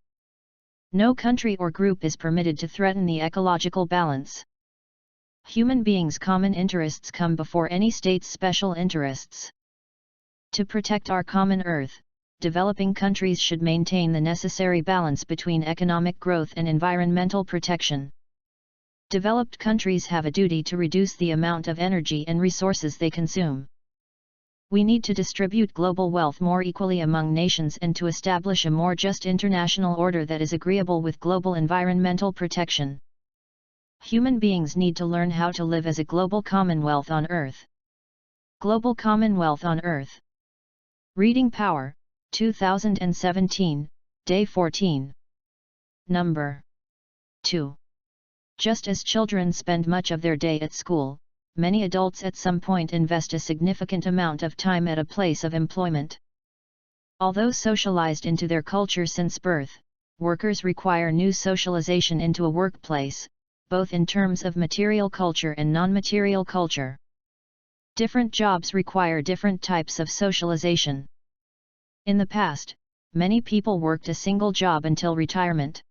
No country or group is permitted to threaten the ecological balance. Human beings' common interests come before any state's special interests. To protect our common Earth, developing countries should maintain the necessary balance between economic growth and environmental protection. Developed countries have a duty to reduce the amount of energy and resources they consume. We need to distribute global wealth more equally among nations and to establish a more just international order that is agreeable with global environmental protection. Human beings need to learn how to live as a global commonwealth on Earth. Global Commonwealth on Earth. Reading Power, 2017, Day 14. Number 2. Just as children spend much of their day at school, many adults at some point invest a significant amount of time at a place of employment. Although socialized into their culture since birth, workers require new socialization into a workplace, both in terms of material culture and non-material culture. Different jobs require different types of socialization. In the past, many people worked a single job until retirement.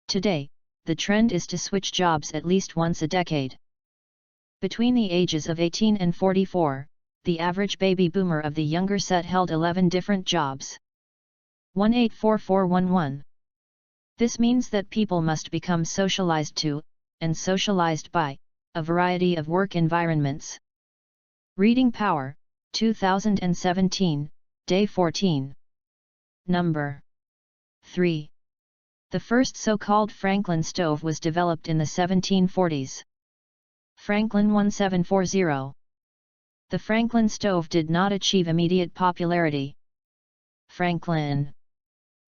Today, the trend is to switch jobs at least once a decade. Between the ages of 18 and 44, the average baby boomer of the younger set held 11 different jobs. 184411. This means that people must become socialized to, and socialized by, a variety of work environments. Reading Power, 2017, Day 14. Number 3. The first so-called Franklin stove was developed in the 1740s. Franklin 1740. The Franklin stove did not achieve immediate popularity. Franklin.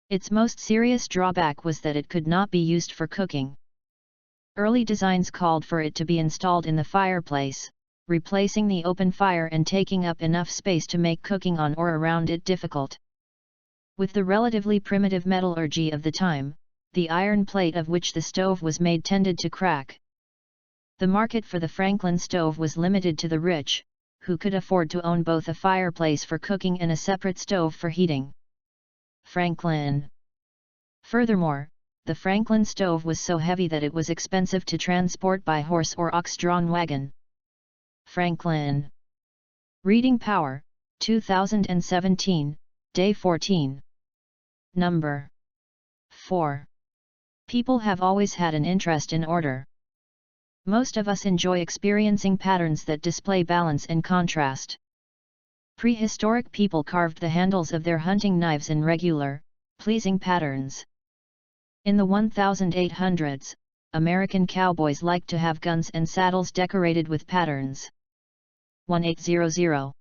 Its most serious drawback was that it could not be used for cooking. Early designs called for it to be installed in the fireplace, replacing the open fire and taking up enough space to make cooking on or around it difficult. With the relatively primitive metallurgy of the time, the iron plate of which the stove was made tended to crack. The market for the Franklin stove was limited to the rich, who could afford to own both a fireplace for cooking and a separate stove for heating. Franklin. Furthermore, the Franklin stove was so heavy that it was expensive to transport by horse or ox-drawn wagon. Franklin. Reading Power, 2017, Day 14. Number 4. People have always had an interest in order. Most of us enjoy experiencing patterns that display balance and contrast. Prehistoric people carved the handles of their hunting knives in regular, pleasing patterns. In the 1800s, American cowboys liked to have guns and saddles decorated with patterns. 1800.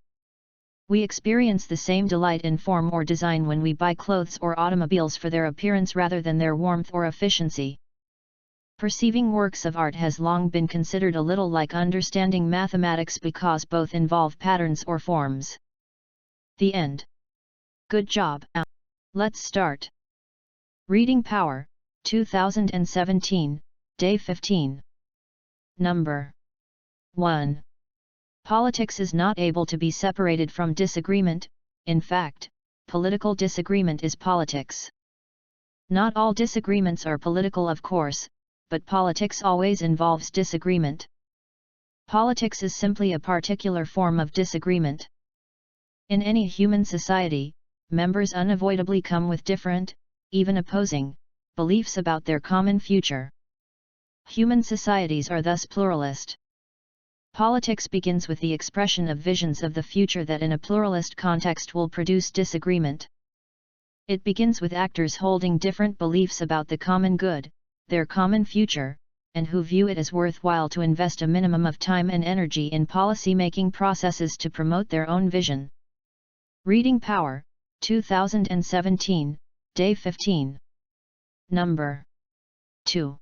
We experience the same delight in form or design when we buy clothes or automobiles for their appearance rather than their warmth or efficiency. Perceiving works of art has long been considered a little like understanding mathematics because both involve patterns or forms. The end. Good job. Let's start. Reading Power, 2017, Day 15. Number 1. Politics is not able to be separated from disagreement. In fact, political disagreement is politics. Not all disagreements are political, of course, but politics always involves disagreement. Politics is simply a particular form of disagreement. In any human society, members unavoidably come with different, even opposing, beliefs about their common future. Human societies are thus pluralist. Politics begins with the expression of visions of the future that in a pluralist context will produce disagreement. It begins with actors holding different beliefs about the common good, their common future, and who view it as worthwhile to invest a minimum of time and energy in policy-making processes to promote their own vision. Reading Power, 2017, Day 15. Number 2.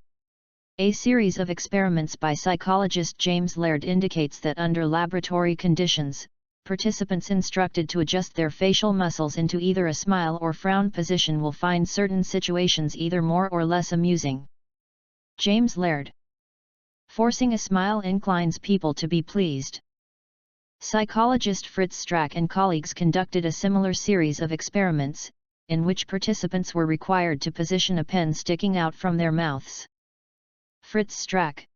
A series of experiments by psychologist James Laird indicates that under laboratory conditions, participants instructed to adjust their facial muscles into either a smile or frown position will find certain situations either more or less amusing. James Laird. Forcing a smile inclines people to be pleased. Psychologist Fritz Strack and colleagues conducted a similar series of experiments, in which participants were required to position a pen sticking out from their mouths. Fritz Strack.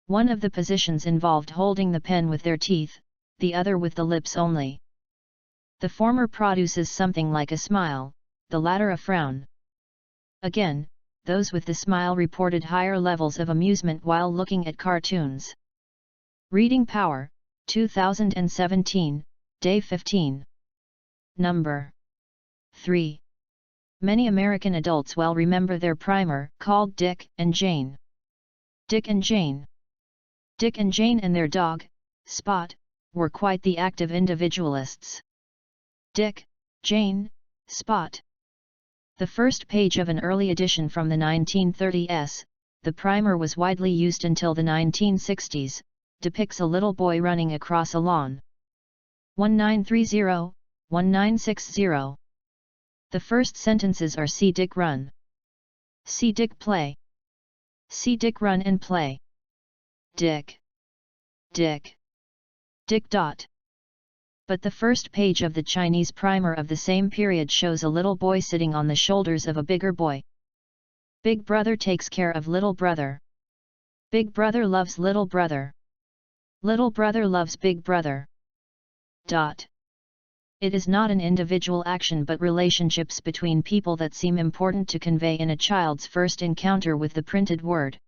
One of the positions involved holding the pen with their teeth, the other with the lips only. The former produces something like a smile, the latter a frown. Again, those with the smile reported higher levels of amusement while looking at cartoons. Reading Power, 2017, Day 15. Number 3. Many American adults well remember their primer, called Dick and Jane. Dick and Jane. Dick and Jane and their dog, Spot, were quite the active individualists. Dick, Jane, Spot. The first page of an early edition from the 1930s, the primer was widely used until the 1960s, depicts a little boy running across a lawn. 1930, 1960. The first sentences are "See Dick run." "See Dick play." "See Dick run and play." Dick. Dick. Dick. But the first page of the Chinese primer of the same period shows a little boy sitting on the shoulders of a bigger boy. Big brother takes care of little brother. Big brother loves little brother. Little brother loves big brother. It is not an individual action but relationships between people that seem important to convey in a child's first encounter with the printed word.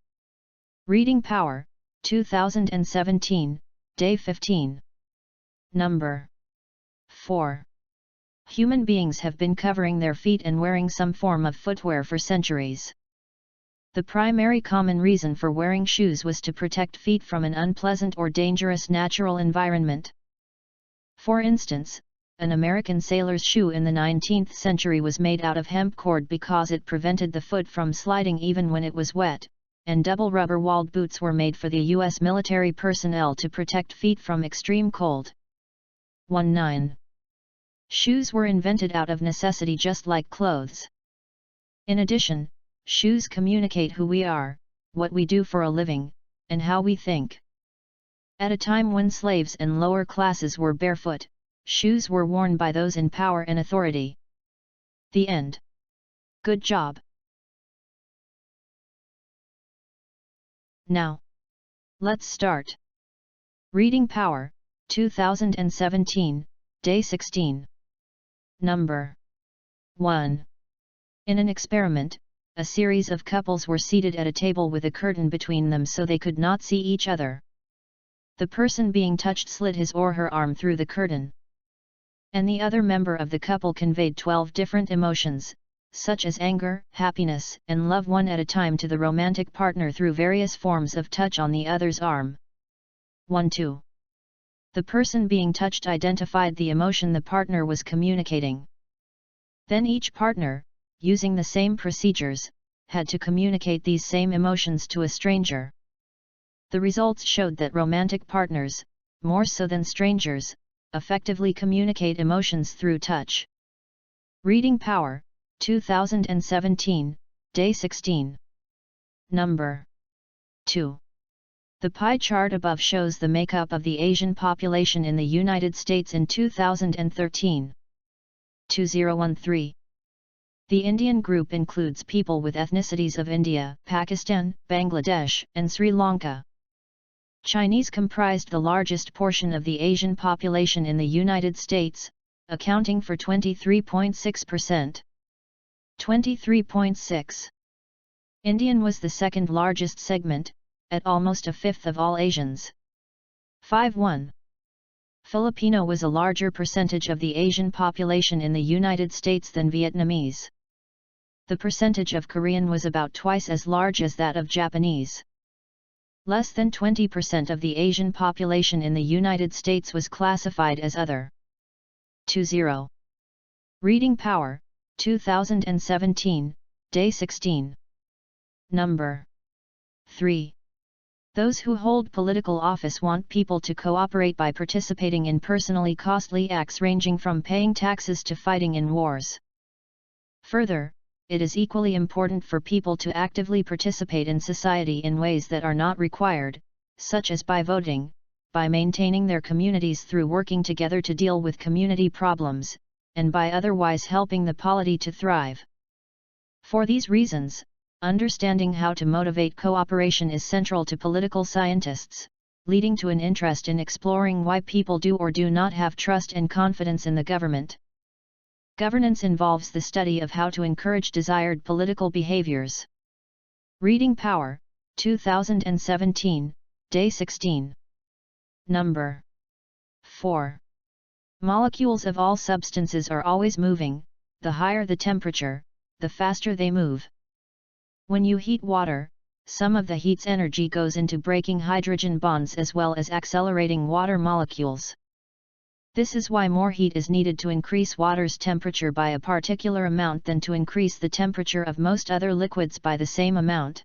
Reading Power, 2017, Day 15. Number 4. Human beings have been covering their feet and wearing some form of footwear for centuries. The primary common reason for wearing shoes was to protect feet from an unpleasant or dangerous natural environment. For instance, an American sailor's shoe in the 19th century was made out of hemp cord because it prevented the foot from sliding even when it was wet, and double rubber-walled boots were made for the U.S. military personnel to protect feet from extreme cold. 19. Shoes were invented out of necessity just like clothes. In addition, shoes communicate who we are, what we do for a living, and how we think. At a time when slaves and lower classes were barefoot, shoes were worn by those in power and authority. The end. Good job. Now, let's start. Reading Power, 2017, Day 16. Number 1. In an experiment, a series of couples were seated at a table with a curtain between them so they could not see each other. The person being touched slid his or her arm through the curtain. And the other member of the couple conveyed 12 different emotions, such as anger, happiness, and love one at a time to the romantic partner through various forms of touch on the other's arm. 1-2. The person being touched identified the emotion the partner was communicating. Then each partner, using the same procedures, had to communicate these same emotions to a stranger. The results showed that romantic partners, more so than strangers, effectively communicate emotions through touch. Reading Power, 2017, Day 16. Number 2. The pie chart above shows the makeup of the Asian population in the United States in 2013. 2013. The Indian group includes people with ethnicities of India, Pakistan, Bangladesh, and Sri Lanka. Chinese comprised the largest portion of the Asian population in the United States, accounting for 23.6%. 23.6. Indian was the second largest segment, at almost a fifth of all Asians. 5.1. Filipino was a larger percentage of the Asian population in the United States than Vietnamese. The percentage of Korean was about twice as large as that of Japanese. Less than 20% of the Asian population in the United States was classified as other. 20. Reading Power, 2017, Day 16. Number 3. Those who hold political office want people to cooperate by participating in personally costly acts ranging from paying taxes to fighting in wars. Further, it is equally important for people to actively participate in society in ways that are not required, such as by voting, by maintaining their communities through working together to deal with community problems, and by otherwise helping the polity to thrive. For these reasons, understanding how to motivate cooperation is central to political scientists, leading to an interest in exploring why people do or do not have trust and confidence in the government. Governance involves the study of how to encourage desired political behaviors. Reading Power, 2017, Day 16. Number 4. Molecules of all substances are always moving. The higher the temperature, the faster they move. When you heat water, some of the heat's energy goes into breaking hydrogen bonds as well as accelerating water molecules. This is why more heat is needed to increase water's temperature by a particular amount than to increase the temperature of most other liquids by the same amount.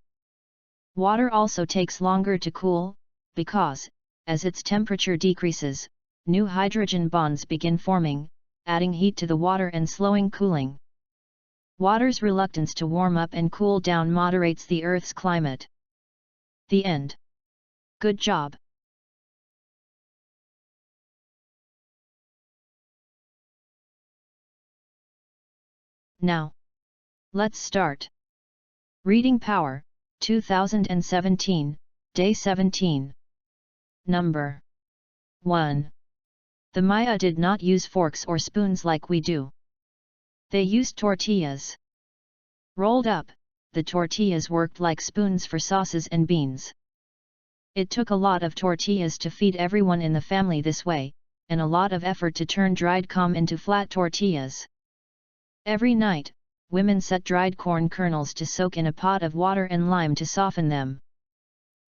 Water also takes longer to cool, because, as its temperature decreases, new hydrogen bonds begin forming, adding heat to the water and slowing cooling. Water's reluctance to warm up and cool down moderates the Earth's climate. The end. Good job. Now, let's start. Reading Power, 2017, Day 17. Number 1. The Maya did not use forks or spoons like we do. They used tortillas. Rolled up, the tortillas worked like spoons for sauces and beans. It took a lot of tortillas to feed everyone in the family this way, and a lot of effort to turn dried corn into flat tortillas. Every night, women set dried corn kernels to soak in a pot of water and lime to soften them.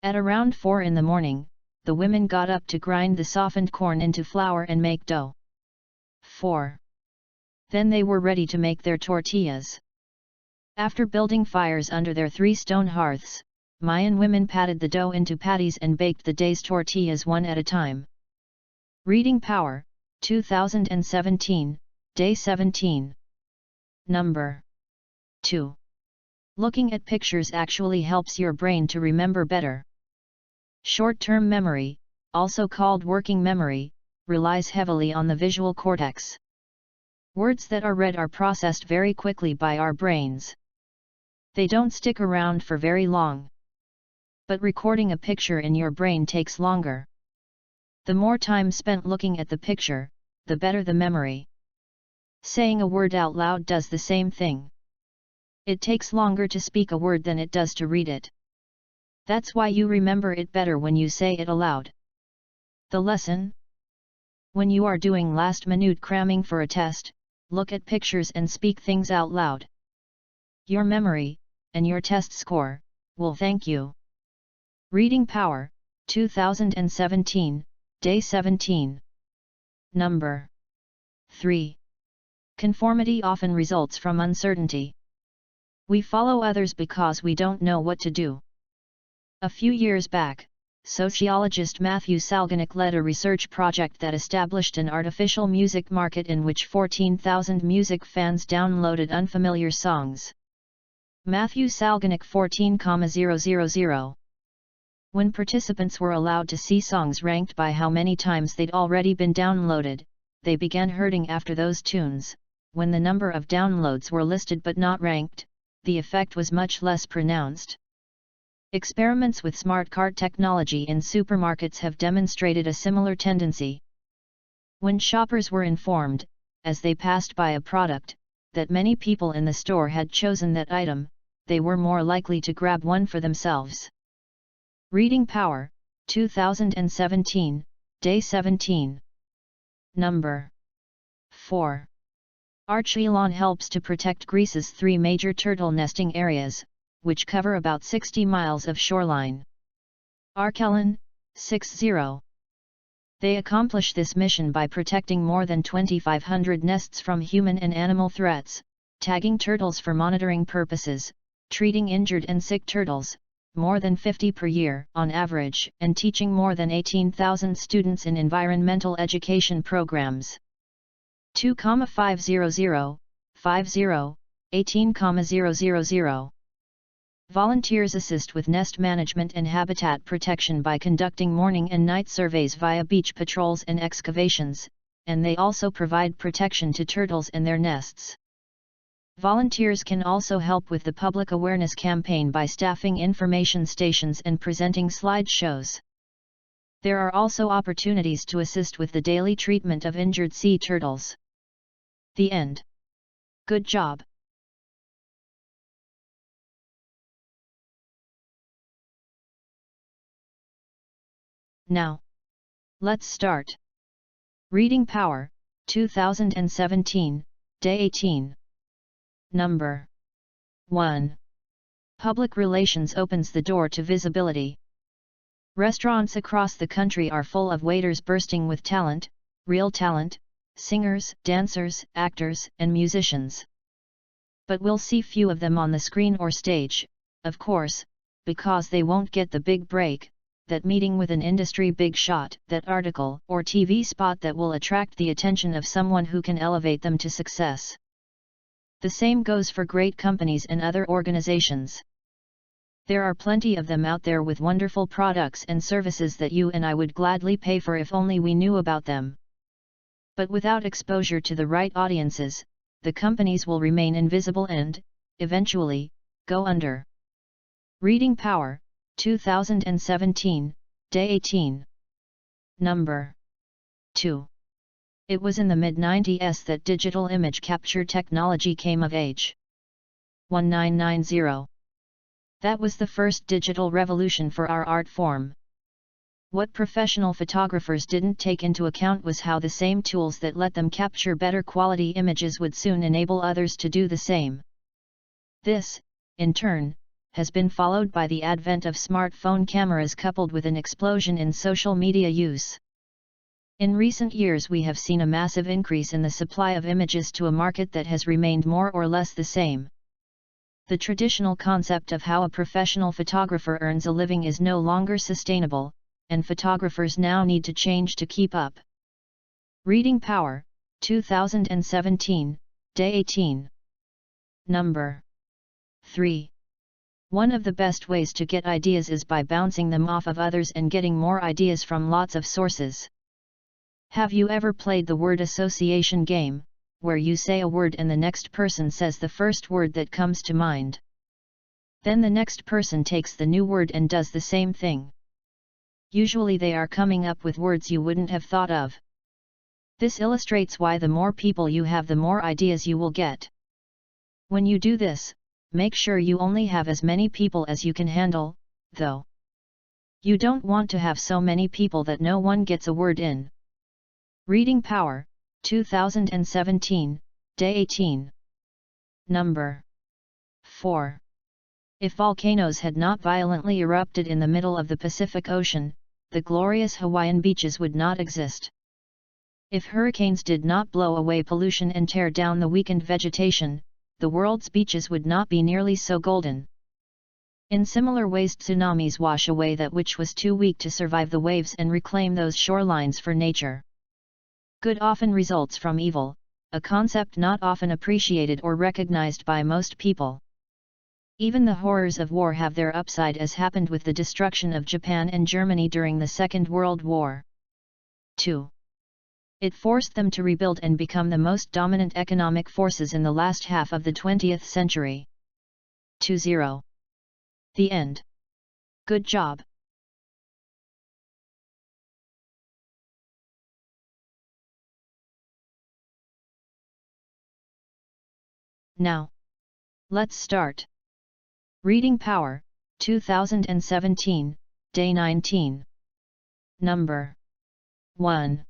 At around 4 in the morning, the women got up to grind the softened corn into flour and make dough. 4. Then they were ready to make their tortillas. After building fires under their 3 stone hearths, Mayan women patted the dough into patties and baked the day's tortillas one at a time. Reading Power, 2017, Day 17. Number 2. Looking at pictures actually helps your brain to remember better. Short-term memory, also called working memory, relies heavily on the visual cortex. Words that are read are processed very quickly by our brains. They don't stick around for very long. But recording a picture in your brain takes longer. The more time spent looking at the picture, the better the memory. Saying a word out loud does the same thing. It takes longer to speak a word than it does to read it. That's why you remember it better when you say it aloud. The lesson? When you are doing last-minute cramming for a test, look at pictures and speak things out loud. Your memory, and your test score, will thank you. Reading Power, 2017, Day 17. Number 3. Conformity often results from uncertainty. We follow others because we don't know what to do. A few years back, sociologist Matthew Salganik led a research project that established an artificial music market in which 14,000 music fans downloaded unfamiliar songs. Matthew Salganik 14,000. When participants were allowed to see songs ranked by how many times they'd already been downloaded, they began hurting after those tunes. When the number of downloads were listed but not ranked, the effect was much less pronounced. Experiments with smart cart technology in supermarkets have demonstrated a similar tendency. When shoppers were informed, as they passed by a product, that many people in the store had chosen that item, they were more likely to grab one for themselves. Reading Power, 2017, Day 17. Number 4. Archelon helps to protect Greece's 3 major turtle nesting areas, which cover about 60 miles of shoreline. Archelon, 60. They accomplish this mission by protecting more than 2,500 nests from human and animal threats, tagging turtles for monitoring purposes, treating injured and sick turtles, more than 50 per year on average, and teaching more than 18,000 students in environmental education programs. 2,500, 18,000. Volunteers assist with nest management and habitat protection by conducting morning and night surveys via beach patrols and excavations, and they also provide protection to turtles and their nests. Volunteers can also help with the public awareness campaign by staffing information stations and presenting slideshows. There are also opportunities to assist with the daily treatment of injured sea turtles. The end. Good job. Now, let's start. Reading Power, 2017, Day 18. Number 1. Public relations opens the door to visibility. Restaurants across the country are full of waiters bursting with talent, real talent, singers, dancers, actors, and musicians. But we'll see few of them on the screen or stage, of course, because they won't get the big break, that meeting with an industry big shot, that article or TV spot that will attract the attention of someone who can elevate them to success. The same goes for great companies and other organizations. There are plenty of them out there with wonderful products and services that you and I would gladly pay for if only we knew about them. But without exposure to the right audiences, the companies will remain invisible and, eventually, go under. Reading Power, 2017, Day 18. Number 2. It was in the mid-90s that digital image capture technology came of age. 1990. That was the first digital revolution for our art form. What professional photographers didn't take into account was how the same tools that let them capture better quality images would soon enable others to do the same. This, in turn, has been followed by the advent of smartphone cameras coupled with an explosion in social media use. In recent years we have seen a massive increase in the supply of images to a market that has remained more or less the same. The traditional concept of how a professional photographer earns a living is no longer sustainable, and photographers now need to change to keep up. Reading Power, 2017, Day 18. Number 3. One of the best ways to get ideas is by bouncing them off of others and getting more ideas from lots of sources. Have you ever played the word association game, where you say a word and the next person says the first word that comes to mind? Then the next person takes the new word and does the same thing. Usually they are coming up with words you wouldn't have thought of. This illustrates why the more people you have, the more ideas you will get. When you do this, make sure you only have as many people as you can handle, though. You don't want to have so many people that no one gets a word in. Reading Power, 2017, Day 18. Number 4. If volcanoes had not violently erupted in the middle of the Pacific Ocean, the glorious Hawaiian beaches would not exist. If hurricanes did not blow away pollution and tear down the weakened vegetation, the world's beaches would not be nearly so golden. In similar ways, tsunamis wash away that which was too weak to survive the waves and reclaim those shorelines for nature. Good often results from evil, a concept not often appreciated or recognized by most people. Even the horrors of war have their upside, as happened with the destruction of Japan and Germany during the Second World War. 2. It forced them to rebuild and become the most dominant economic forces in the last half of the 20th century. 2-0. The end. Good job. Now, let's start. Reading Power, 2017, Day 19. Number 1.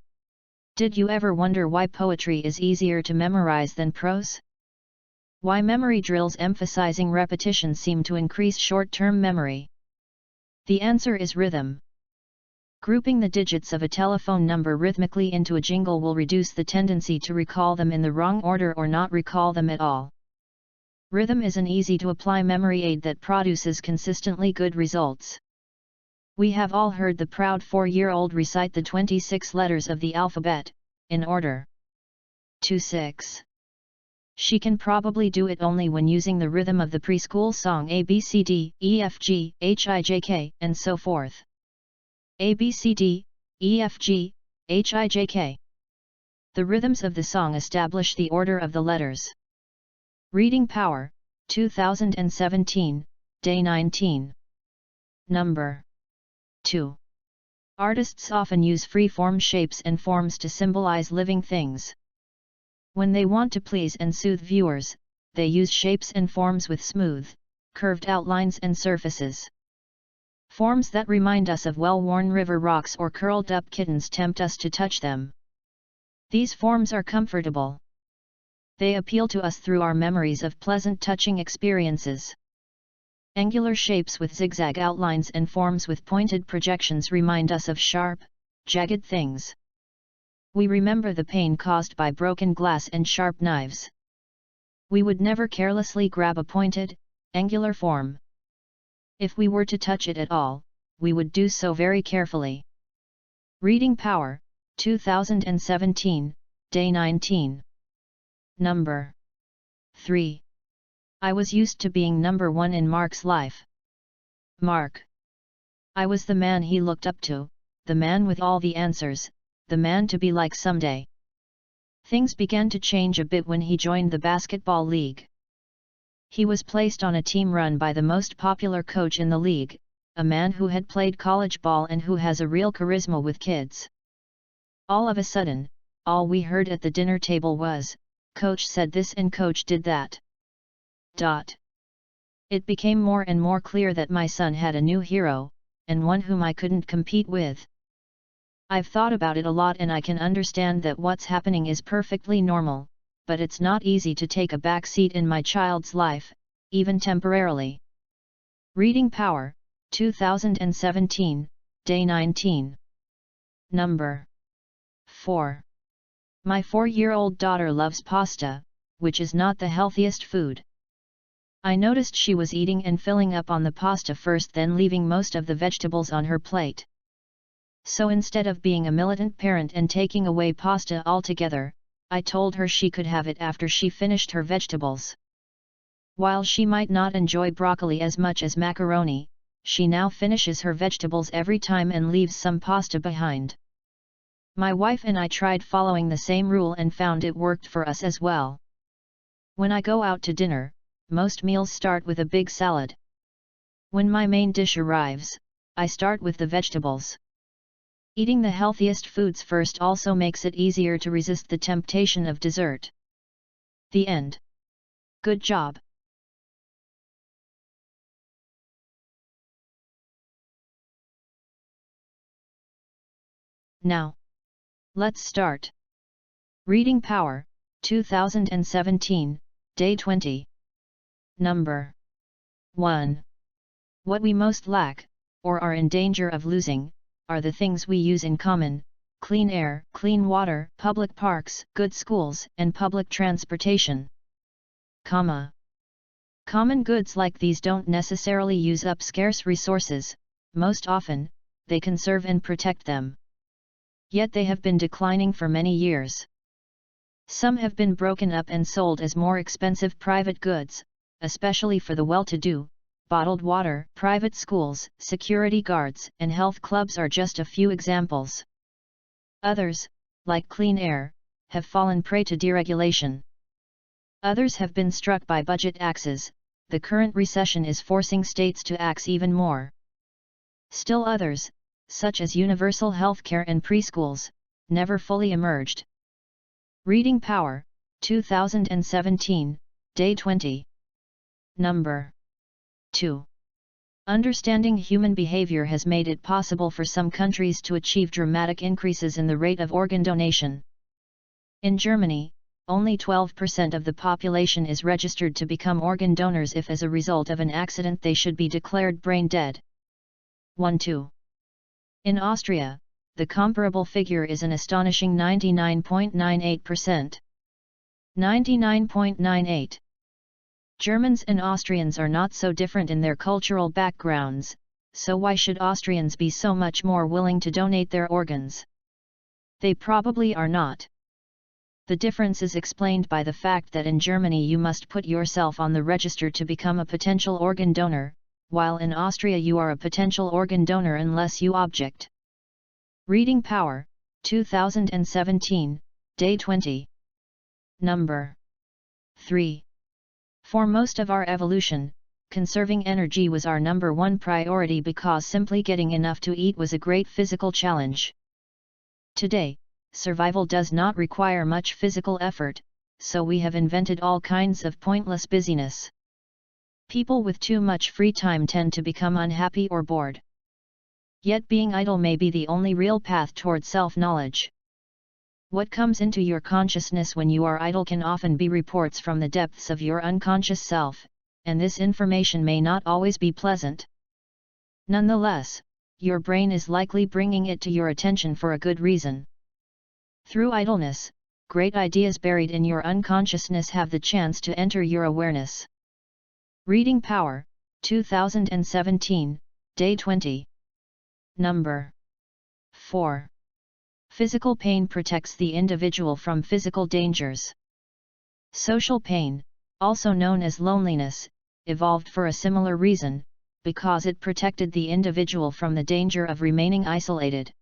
Did you ever wonder why poetry is easier to memorize than prose? Why memory drills emphasizing repetition seem to increase short-term memory? The answer is rhythm. Grouping the digits of a telephone number rhythmically into a jingle will reduce the tendency to recall them in the wrong order or not recall them at all. Rhythm is an easy-to-apply memory aid that produces consistently good results. We have all heard the proud 4-year-old recite the 26 letters of the alphabet, in order. 2-6. She can probably do it only when using the rhythm of the preschool song ABCD, EFG, HIJK, and so forth. ABCD, EFG, HIJK. The rhythms of the song establish the order of the letters. Reading Power, 2017, Day 19. Number 2. Artists often use free-form shapes and forms to symbolize living things. When they want to please and soothe viewers, they use shapes and forms with smooth, curved outlines and surfaces. Forms that remind us of well-worn river rocks or curled-up kittens tempt us to touch them. These forms are comfortable. They appeal to us through our memories of pleasant touching experiences. Angular shapes with zigzag outlines and forms with pointed projections remind us of sharp, jagged things. We remember the pain caused by broken glass and sharp knives. We would never carelessly grab a pointed, angular form. If we were to touch it at all, we would do so very carefully. Reading Power, 2017, Day 19. Number 3. I was used to being number 1 in Mark's life. Mark. I was the man he looked up to, the man with all the answers, the man to be like someday. Things began to change a bit when he joined the basketball league. He was placed on a team run by the most popular coach in the league, a man who had played college ball and who has a real charisma with kids. All of a sudden, all we heard at the dinner table was, "Coach said this and coach did that." It became more and more clear that my son had a new hero, and one whom I couldn't compete with. I've thought about it a lot and I can understand that what's happening is perfectly normal, but it's not easy to take a back seat in my child's life, even temporarily. Reading Power, 2017, Day 19. Number 4. My 4-year-old daughter loves pasta, which is not the healthiest food. I noticed she was eating and filling up on the pasta first, then leaving most of the vegetables on her plate. So instead of being a militant parent and taking away pasta altogether, I told her she could have it after she finished her vegetables. While she might not enjoy broccoli as much as macaroni, she now finishes her vegetables every time and leaves some pasta behind. My wife and I tried following the same rule and found it worked for us as well. When I go out to dinner, most meals start with a big salad. When my main dish arrives, I start with the vegetables. Eating the healthiest foods first also makes it easier to resist the temptation of dessert. The end. Good job. Now, let's start. Reading Power, 2017, Day 20. Number 1. What we most lack, or are in danger of losing, are the things we use in common: clean air, clean water, public parks, good schools, and public transportation. Common goods like these don't necessarily use up scarce resources, most often, they conserve and protect them. Yet they have been declining for many years. Some have been broken up and sold as more expensive private goods, especially for the well-to-do. Bottled water, private schools, security guards, and health clubs are just a few examples. Others, like clean air, have fallen prey to deregulation. Others have been struck by budget axes. The current recession is forcing states to axe even more. Still others, such as universal healthcare and preschools, never fully emerged. Reading Power, 2017, Day 20. Number 2. Understanding human behavior has made it possible for some countries to achieve dramatic increases in the rate of organ donation. In Germany, only 12% of the population is registered to become organ donors if as a result of an accident they should be declared brain dead. 1-2. In Austria, the comparable figure is an astonishing 99.98%. 99.98. Germans and Austrians are not so different in their cultural backgrounds, so why should Austrians be so much more willing to donate their organs? They probably are not. The difference is explained by the fact that in Germany you must put yourself on the register to become a potential organ donor, while in Austria you are a potential organ donor unless you object. Reading Power, 2017, Day 20. Number 3. For most of our evolution, conserving energy was our number one priority because simply getting enough to eat was a great physical challenge. Today, survival does not require much physical effort, so we have invented all kinds of pointless busyness. People with too much free time tend to become unhappy or bored. Yet being idle may be the only real path toward self-knowledge. What comes into your consciousness when you are idle can often be reports from the depths of your unconscious self, and this information may not always be pleasant. Nonetheless, your brain is likely bringing it to your attention for a good reason. Through idleness, great ideas buried in your unconsciousness have the chance to enter your awareness. Reading Power, 2017, Day 20. Number 4. Physical pain protects the individual from physical dangers. Social pain, also known as loneliness, evolved for a similar reason, because it protected the individual from the danger of remaining isolated.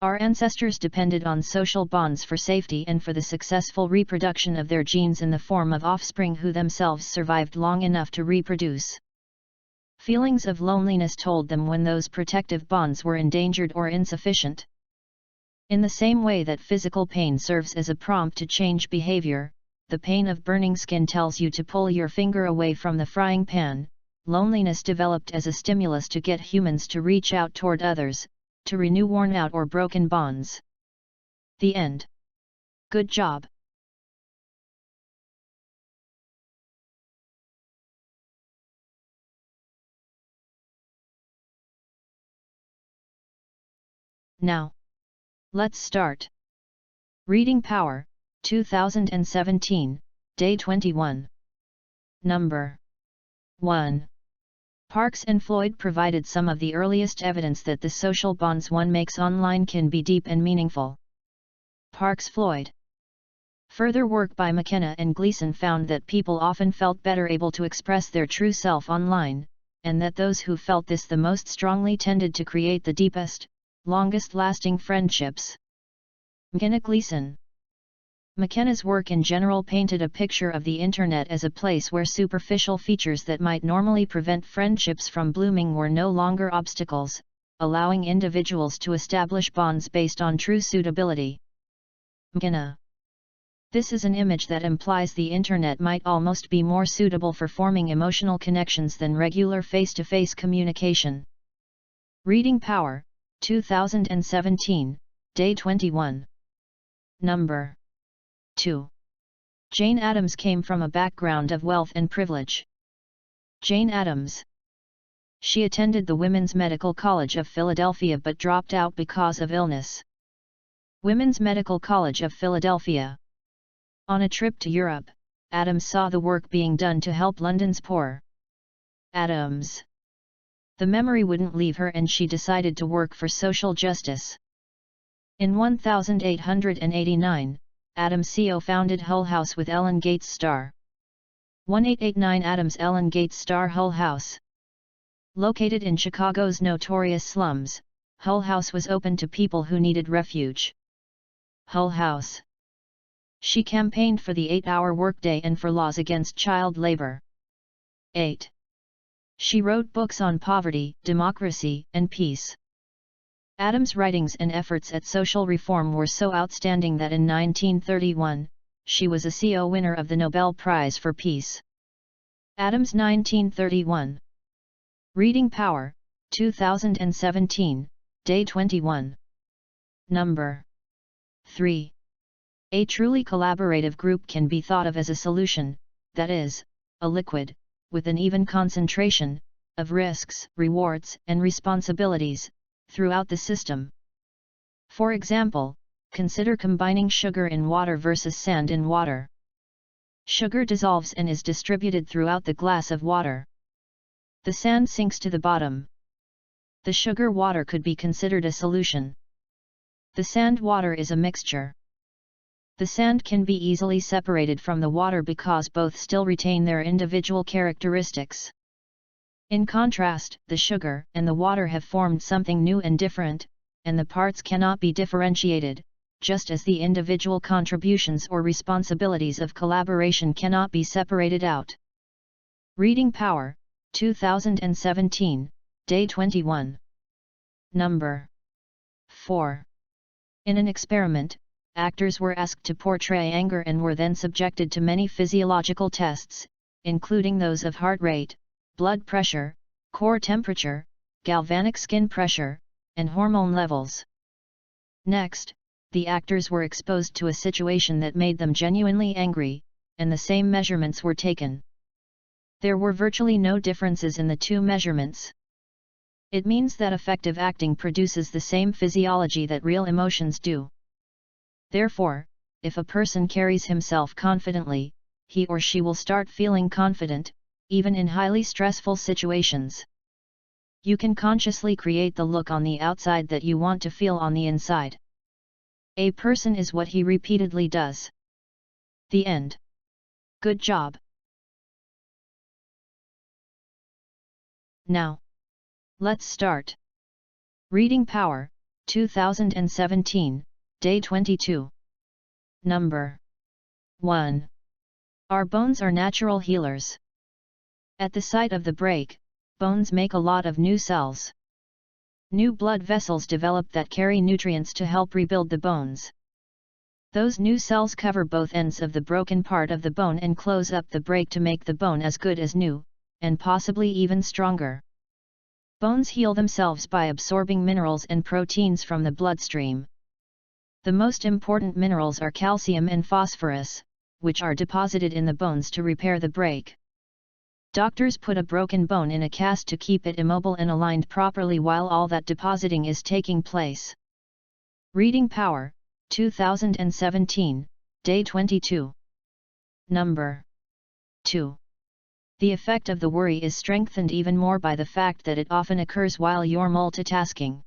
Our ancestors depended on social bonds for safety and for the successful reproduction of their genes in the form of offspring who themselves survived long enough to reproduce. Feelings of loneliness told them when those protective bonds were endangered or insufficient. In the same way that physical pain serves as a prompt to change behavior, the pain of burning skin tells you to pull your finger away from the frying pan. Loneliness developed as a stimulus to get humans to reach out toward others, to renew worn-out or broken bonds. The end. Good job. Now, let's start. Reading Power, 2017, Day 21. Number 1. Parks and Floyd provided some of the earliest evidence that the social bonds one makes online can be deep and meaningful. Parks Floyd. Further work by McKenna and Gleason found that people often felt better able to express their true self online, and that those who felt this the most strongly tended to create the deepest, longest-lasting friendships. McKenna Gleason. McKenna's work in general painted a picture of the Internet as a place where superficial features that might normally prevent friendships from blooming were no longer obstacles, allowing individuals to establish bonds based on true suitability. McKenna. This is an image that implies the Internet might almost be more suitable for forming emotional connections than regular face-to-face communication. Reading Power, 2017, Day 21. Number 2. Jane Addams came from a background of wealth and privilege. Jane Addams. She attended the Women's Medical College of Philadelphia but dropped out because of illness. Women's Medical College of Philadelphia. On a trip to Europe, Addams saw the work being done to help London's poor. Addams. The memory wouldn't leave her and she decided to work for social justice. In 1889, Addams co-founded Hull House with Ellen Gates Starr. 1889 Adams Ellen Gates Star Hull House. Located in Chicago's notorious slums, Hull House was open to people who needed refuge. Hull House. She campaigned for the 8-hour workday and for laws against child labor. 8. She wrote books on poverty, democracy, and peace. Adams' writings and efforts at social reform were so outstanding that in 1931, she was a CO winner of the Nobel Prize for Peace. Adams 1931. Reading Power, 2017, Day 21. Number 3. A truly collaborative group can be thought of as a solution, that is, a liquid, with an even concentration, of risks, rewards, and responsibilities, throughout the system. For example, consider combining sugar in water versus sand in water. Sugar dissolves and is distributed throughout the glass of water. The sand sinks to the bottom. The sugar water could be considered a solution. The sand water is a mixture. The sand can be easily separated from the water because both still retain their individual characteristics. In contrast, the sugar and the water have formed something new and different, and the parts cannot be differentiated, just as the individual contributions or responsibilities of collaboration cannot be separated out. Reading Power, 2017, Day 21. Number 4. In an experiment, actors were asked to portray anger and were then subjected to many physiological tests, including those of heart rate, blood pressure, core temperature, galvanic skin pressure, and hormone levels. Next, the actors were exposed to a situation that made them genuinely angry, and the same measurements were taken. There were virtually no differences in the two measurements. It means that effective acting produces the same physiology that real emotions do. Therefore, if a person carries himself confidently, he or she will start feeling confident, even in highly stressful situations. You can consciously create the look on the outside that you want to feel on the inside. A person is what he repeatedly does. The end. Good job. Now, let's start. Reading Power, 2017, Day 22. Number 1. Our bones are natural healers. At the site of the break, bones make a lot of new cells. New blood vessels develop that carry nutrients to help rebuild the bones. Those new cells cover both ends of the broken part of the bone and close up the break to make the bone as good as new, and possibly even stronger. Bones heal themselves by absorbing minerals and proteins from the bloodstream. The most important minerals are calcium and phosphorus, which are deposited in the bones to repair the break. Doctors put a broken bone in a cast to keep it immobile and aligned properly while all that depositing is taking place. Reading Power, 2017, Day 22. Number 2. The effect of the worry is strengthened even more by the fact that it often occurs while you're multitasking.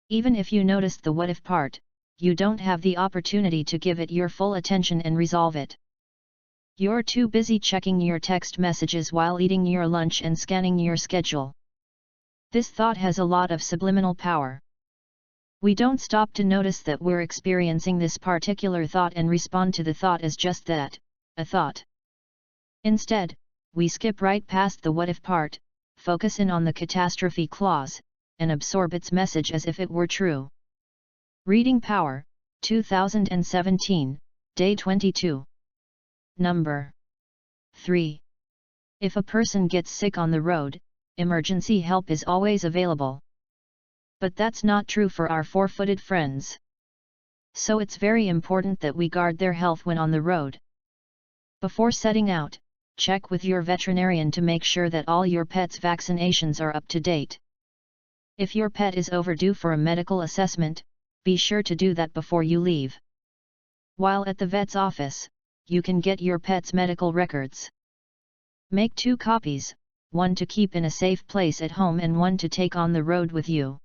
Even if you noticed the what-if part, you don't have the opportunity to give it your full attention and resolve it. You're too busy checking your text messages while eating your lunch and scanning your schedule. This thought has a lot of subliminal power. We don't stop to notice that we're experiencing this particular thought and respond to the thought as just that, a thought. Instead, we skip right past the what-if part, focus in on the catastrophe clause, and absorb its message as if it were true. Reading Power, 2017, Day 22. Number 3. If a person gets sick on the road, emergency help is always available. But that's not true for our four-footed friends. So it's very important that we guard their health when on the road. Before setting out, check with your veterinarian to make sure that all your pet's vaccinations are up to date. If your pet is overdue for a medical assessment, be sure to do that before you leave. While at the vet's office, you can get your pet's medical records. Make 2 copies, one to keep in a safe place at home and one to take on the road with you.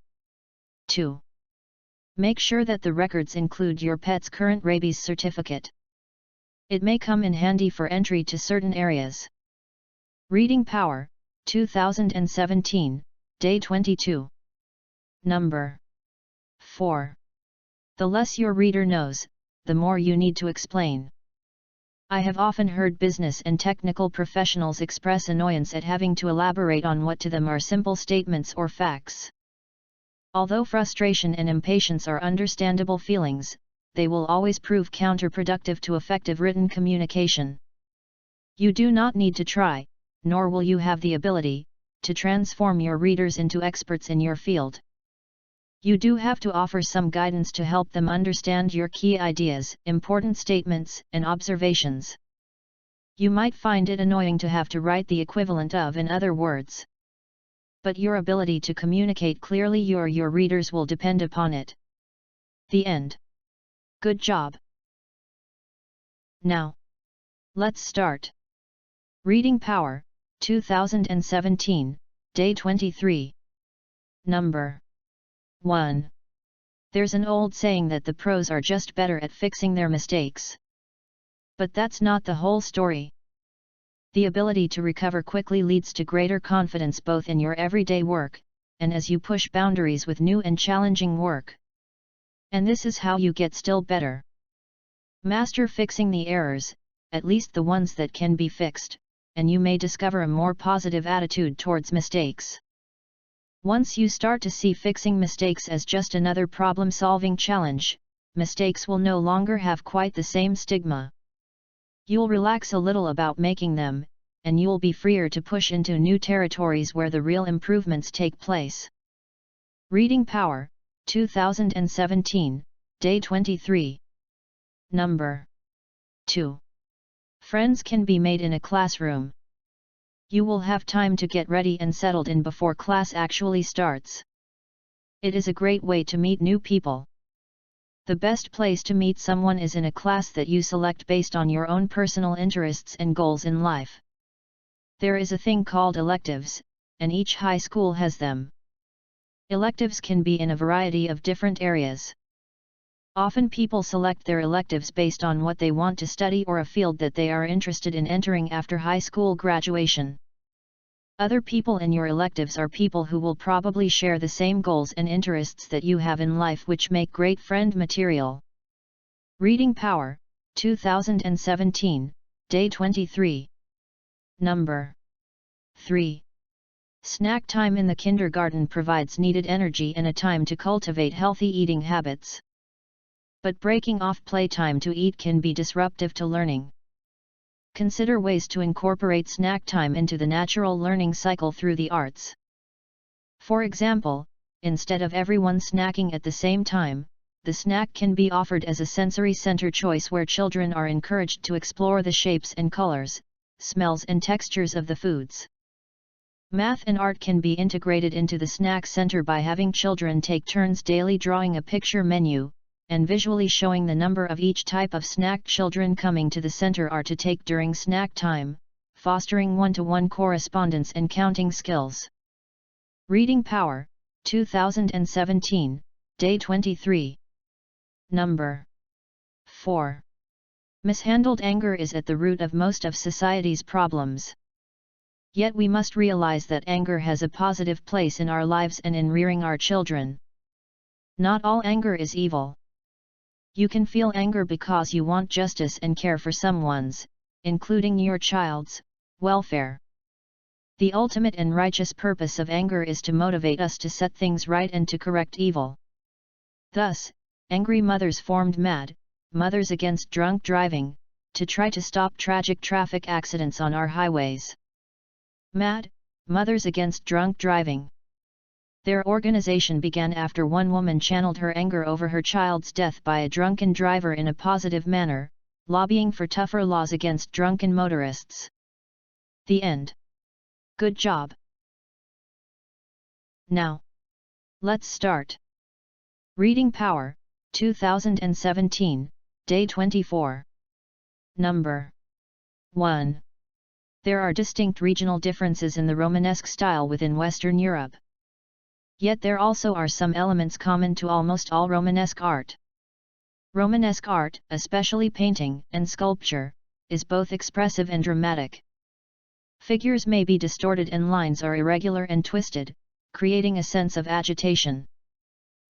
2. Make sure that the records include your pet's current rabies certificate. It may come in handy for entry to certain areas. Reading Power, 2017, Day 22. Number 4. The less your reader knows, the more you need to explain. I have often heard business and technical professionals express annoyance at having to elaborate on what to them are simple statements or facts. Although frustration and impatience are understandable feelings, they will always prove counterproductive to effective written communication. You do not need to try, nor will you have the ability, to transform your readers into experts in your field. You do have to offer some guidance to help them understand your key ideas, important statements, and observations. You might find it annoying to have to write the equivalent of in other words. But your ability to communicate clearly your readers will depend upon it. The end. Good job. Now, let's start. Reading Power, 2017, Day 23. Number 1. There's an old saying that the pros are just better at fixing their mistakes. But that's not the whole story. The ability to recover quickly leads to greater confidence both in your everyday work, and as you push boundaries with new and challenging work. And this is how you get still better. Master fixing the errors, at least the ones that can be fixed, and you may discover a more positive attitude towards mistakes. Once you start to see fixing mistakes as just another problem-solving challenge, mistakes will no longer have quite the same stigma. You'll relax a little about making them, and you'll be freer to push into new territories where the real improvements take place. Reading Power, 2017, Day 23. Number 2. Friends can be made in a classroom. You will have time to get ready and settled in before class actually starts. It is a great way to meet new people. The best place to meet someone is in a class that you select based on your own personal interests and goals in life. There is a thing called electives, and each high school has them. Electives can be in a variety of different areas. Often people select their electives based on what they want to study or a field that they are interested in entering after high school graduation. Other people in your electives are people who will probably share the same goals and interests that you have in life, which make great friend material. Reading Power, 2017, Day 23. Number 3. Snack time in the kindergarten provides needed energy and a time to cultivate healthy eating habits. But breaking off playtime to eat can be disruptive to learning. Consider ways to incorporate snack time into the natural learning cycle through the arts. For example, instead of everyone snacking at the same time, the snack can be offered as a sensory center choice where children are encouraged to explore the shapes and colors, smells and textures of the foods. Math and art can be integrated into the snack center by having children take turns daily drawing a picture menu, and visually showing the number of each type of snack children coming to the center are to take during snack time, fostering one-to-one correspondence and counting skills. Reading Power, 2017, Day 23. Number 4. Mishandled anger is at the root of most of society's problems. Yet we must realize that anger has a positive place in our lives and in rearing our children. Not all anger is evil. You can feel anger because you want justice and care for someone's, including your child's, welfare. The ultimate and righteous purpose of anger is to motivate us to set things right and to correct evil. Thus, angry mothers formed Mad Mothers Against Drunk Driving, to try to stop tragic traffic accidents on our highways. Mad Mothers Against Drunk Driving. Their organization began after one woman channeled her anger over her child's death by a drunken driver in a positive manner, lobbying for tougher laws against drunken motorists. The end. Good job. Now, let's start. Reading Power, 2017, Day 24. Number 1. There are distinct regional differences in the Romanesque style within Western Europe. Yet there also are some elements common to almost all Romanesque art. Romanesque art, especially painting and sculpture, is both expressive and dramatic. Figures may be distorted and lines are irregular and twisted, creating a sense of agitation.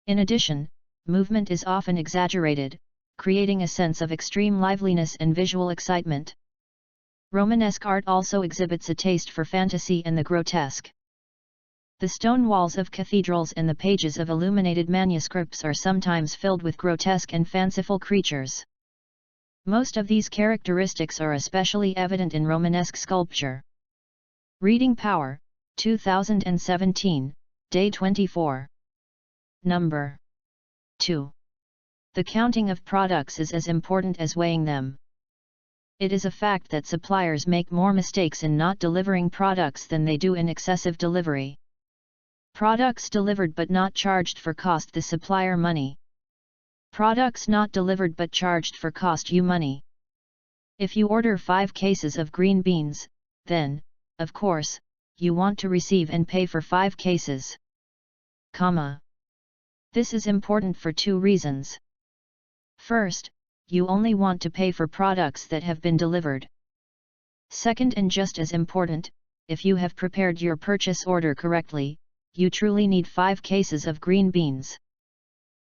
In addition, movement is often exaggerated, creating a sense of extreme liveliness and visual excitement. Romanesque art also exhibits a taste for fantasy and the grotesque. The stone walls of cathedrals and the pages of illuminated manuscripts are sometimes filled with grotesque and fanciful creatures. Most of these characteristics are especially evident in Romanesque sculpture. Reading Power, 2017, Day 24. Number 2. The counting of products is as important as weighing them. It is a fact that suppliers make more mistakes in not delivering products than they do in excessive delivery. Products delivered but not charged for cost the supplier money. Products not delivered but charged for cost you money. If you order 5 cases of green beans, then, of course, you want to receive and pay for 5 cases. This is important for 2 reasons. First, you only want to pay for products that have been delivered. Second, and just as important, if you have prepared your purchase order correctly, you truly need 5 cases of green beans.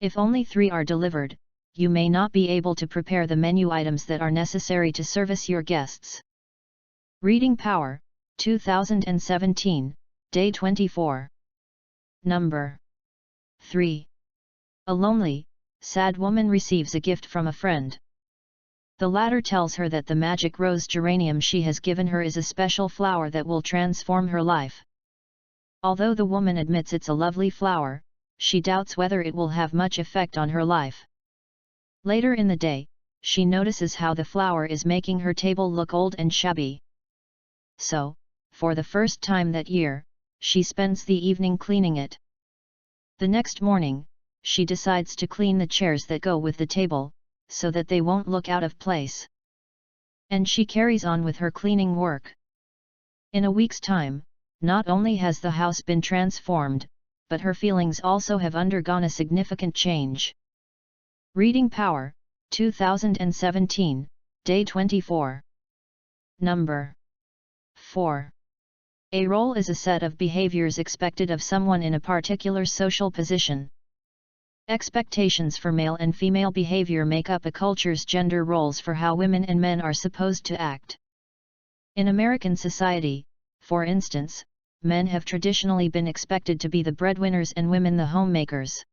If only 3 are delivered, you may not be able to prepare the menu items that are necessary to service your guests. Reading Power, 2017, Day 24. Number 3. A lonely, sad woman receives a gift from a friend. The latter tells her that the magic rose geranium she has given her is a special flower that will transform her life. Although the woman admits it's a lovely flower, she doubts whether it will have much effect on her life. Later in the day, she notices how the flower is making her table look old and shabby. So, for the first time that year, she spends the evening cleaning it. The next morning, she decides to clean the chairs that go with the table, so that they won't look out of place. And she carries on with her cleaning work. In a week's time, not only has the house been transformed, but her feelings also have undergone a significant change. Reading Power, 2017, Day 24. Number 4. A role is a set of behaviors expected of someone in a particular social position. Expectations for male and female behavior make up a culture's gender roles for how women and men are supposed to act. In American society, for instance, men have traditionally been expected to be the breadwinners and women the homemakers.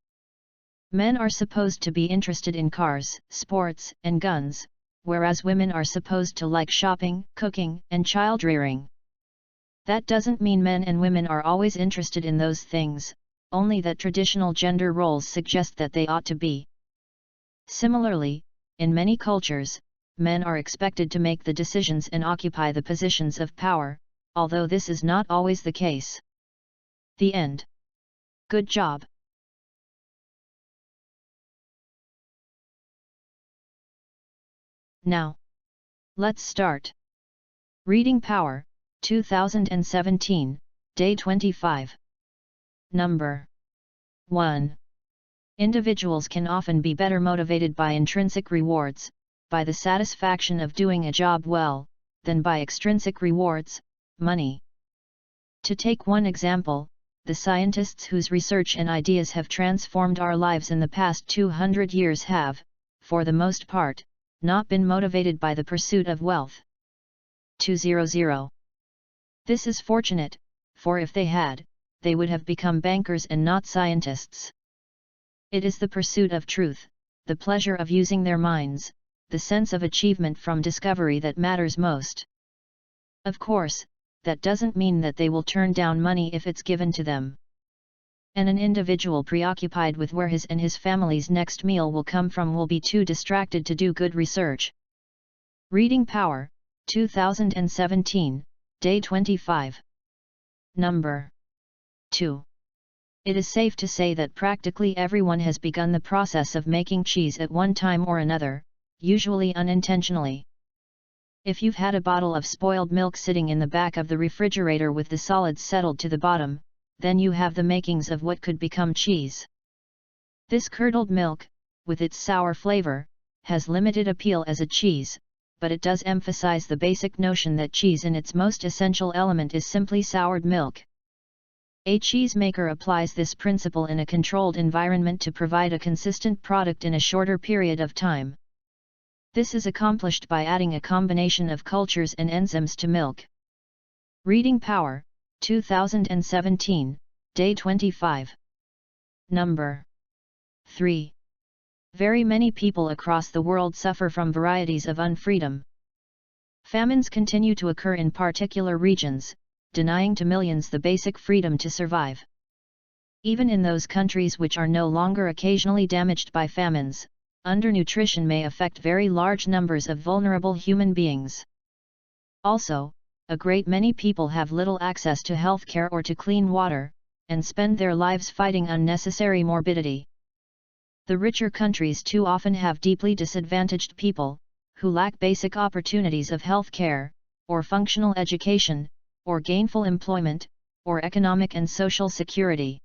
Men are supposed to be interested in cars, sports, and guns, whereas women are supposed to like shopping, cooking, and child-rearing. That doesn't mean men and women are always interested in those things, only that traditional gender roles suggest that they ought to be. Similarly, in many cultures, men are expected to make the decisions and occupy the positions of power, although this is not always the case. The end. Good job. Now, let's start. Reading Power, 2017, Day 25. Number 1. Individuals can often be better motivated by intrinsic rewards, by the satisfaction of doing a job well, than by extrinsic rewards, money. To take one example, the scientists whose research and ideas have transformed our lives in the past 200 years have, for the most part, not been motivated by the pursuit of wealth. 200. This is fortunate, for if they had, they would have become bankers and not scientists. It is the pursuit of truth, the pleasure of using their minds, the sense of achievement from discovery that matters most. Of course, that doesn't mean that they will turn down money if it's given to them. And an individual preoccupied with where his and his family's next meal will come from will be too distracted to do good research. Reading Power, 2017, Day 25. Number 2. It is safe to say that practically everyone has begun the process of making cheese at one time or another, usually unintentionally. If you've had a bottle of spoiled milk sitting in the back of the refrigerator with the solids settled to the bottom, then you have the makings of what could become cheese. This curdled milk, with its sour flavor, has limited appeal as a cheese, but it does emphasize the basic notion that cheese in its most essential element is simply soured milk. A cheesemaker applies this principle in a controlled environment to provide a consistent product in a shorter period of time. This is accomplished by adding a combination of cultures and enzymes to milk. Reading Power, 2017, Day 25. Number 3. Very many people across the world suffer from varieties of unfreedom. Famines continue to occur in particular regions, denying to millions the basic freedom to survive. Even in those countries which are no longer occasionally damaged by famines, undernutrition may affect very large numbers of vulnerable human beings. Also, a great many people have little access to health care or to clean water, and spend their lives fighting unnecessary morbidity. The richer countries too often have deeply disadvantaged people, who lack basic opportunities of health care, or functional education, or gainful employment, or economic and social security.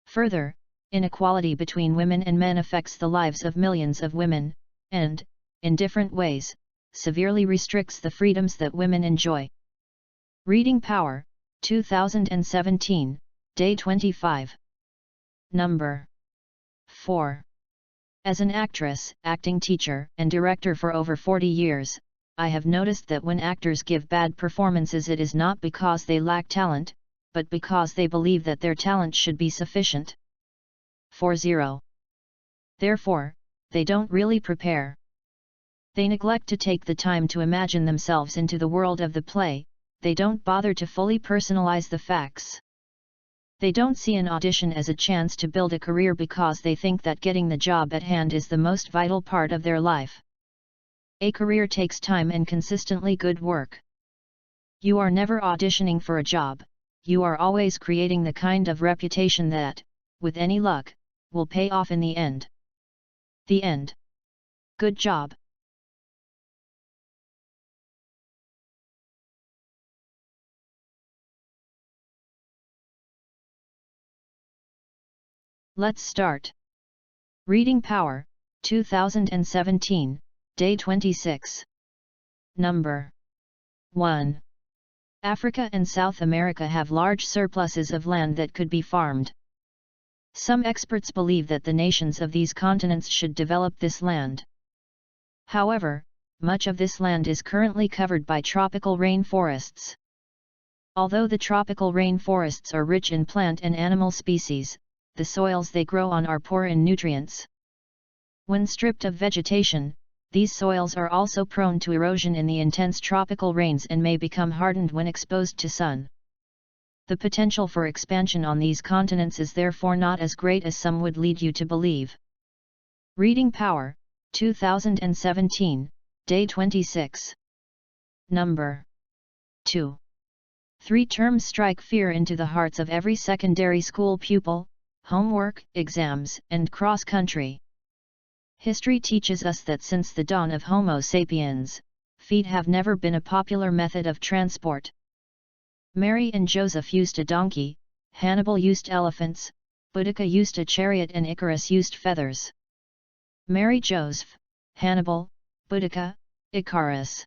Further, inequality between women and men affects the lives of millions of women, and, in different ways, severely restricts the freedoms that women enjoy. Reading Power, 2017, Day 25. Number 4. As an actress, acting teacher, and director for over 40 years, I have noticed that when actors give bad performances, it is not because they lack talent, but because they believe that their talent should be sufficient. 40. Therefore, they don't really prepare. They neglect to take the time to imagine themselves into the world of the play, they don't bother to fully personalize the facts. They don't see an audition as a chance to build a career because they think that getting the job at hand is the most vital part of their life. A career takes time and consistently good work. You are never auditioning for a job, you are always creating the kind of reputation that, with any luck, will pay off in the end. The end. Good job. Let's start. Reading Power, 2017, Day 26. Number 1. Africa and South America have large surpluses of land that could be farmed. Some experts believe that the nations of these continents should develop this land. However, much of this land is currently covered by tropical rainforests. Although the tropical rainforests are rich in plant and animal species, the soils they grow on are poor in nutrients. When stripped of vegetation, these soils are also prone to erosion in the intense tropical rains and may become hardened when exposed to sun. The potential for expansion on these continents is therefore not as great as some would lead you to believe. Reading Power, 2017, Day 26. Number 2. 3 terms strike fear into the hearts of every secondary school pupil: homework, exams, and cross-country. History teaches us that since the dawn of Homo sapiens, feet have never been a popular method of transport. Mary and Joseph used a donkey, Hannibal used elephants, Boudica used a chariot, and Icarus used feathers. Mary, Joseph, Hannibal, Boudica, Icarus.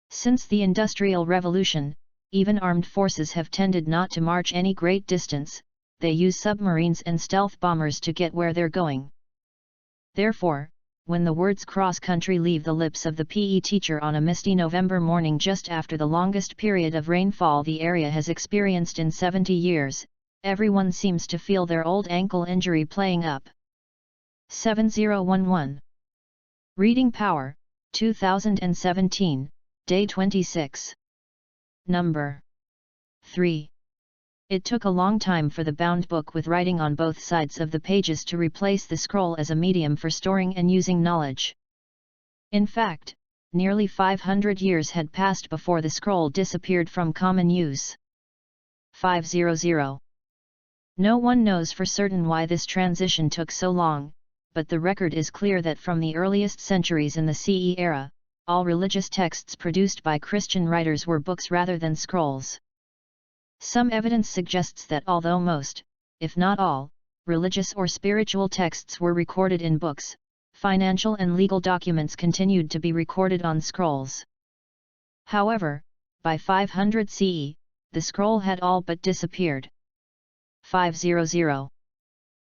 Since the Industrial Revolution, even armed forces have tended not to march any great distance, they use submarines and stealth bombers to get where they're going. Therefore, when the words cross-country leave the lips of the PE teacher on a misty November morning just after the longest period of rainfall the area has experienced in 70 years, everyone seems to feel their old ankle injury playing up. 7011. Reading Power, 2017, Day 26. Number 3. It took a long time for the bound book with writing on both sides of the pages to replace the scroll as a medium for storing and using knowledge. In fact, nearly 500 years had passed before the scroll disappeared from common use. 500. No one knows for certain why this transition took so long, but the record is clear that from the earliest centuries in the CE era, all religious texts produced by Christian writers were books rather than scrolls. Some evidence suggests that although most, if not all, religious or spiritual texts were recorded in books, financial and legal documents continued to be recorded on scrolls. However, by 500 CE, the scroll had all but disappeared. 500.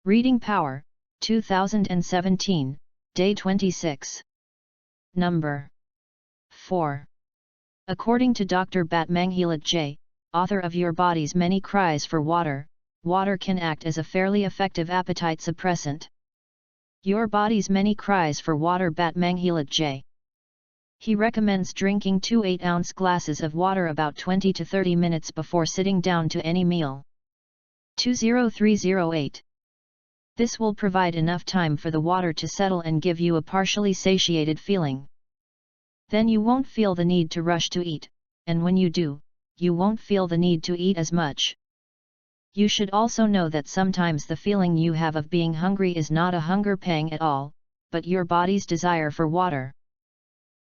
Reading Power, 2017, Day 26. Number 4. According to Dr. Batmanghelid J., author of Your Body's Many Cries for Water, water can act as a fairly effective appetite suppressant. Your Body's Many Cries for Water, Batmanghelid J. He recommends drinking 2 8-ounce glasses of water about 20 to 30 minutes before sitting down to any meal. 20308. This will provide enough time for the water to settle and give you a partially satiated feeling. Then you won't feel the need to rush to eat, and when you do, you won't feel the need to eat as much. You should also know that sometimes the feeling you have of being hungry is not a hunger pang at all, but your body's desire for water.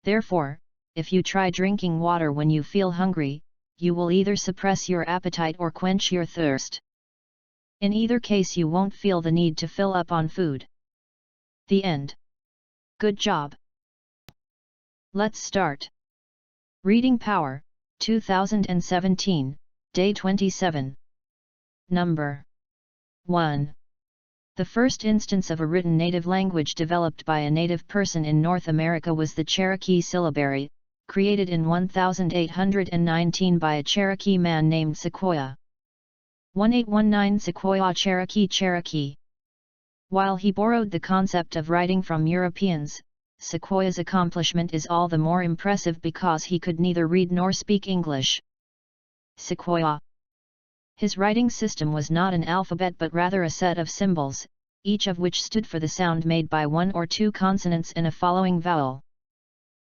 Therefore, if you try drinking water when you feel hungry, you will either suppress your appetite or quench your thirst. In either case, you won't feel the need to fill up on food. The end. Good job. Let's start. Reading Power, 2017, Day 27. Number 1. The first instance of a written native language developed by a native person in North America was the Cherokee syllabary, created in 1819 by a Cherokee man named Sequoyah. 1819 Sequoyah Cherokee. While he borrowed the concept of writing from Europeans, Sequoyah's accomplishment is all the more impressive because he could neither read nor speak English. Sequoyah. His writing system was not an alphabet but rather a set of symbols, each of which stood for the sound made by one or two consonants in a following vowel.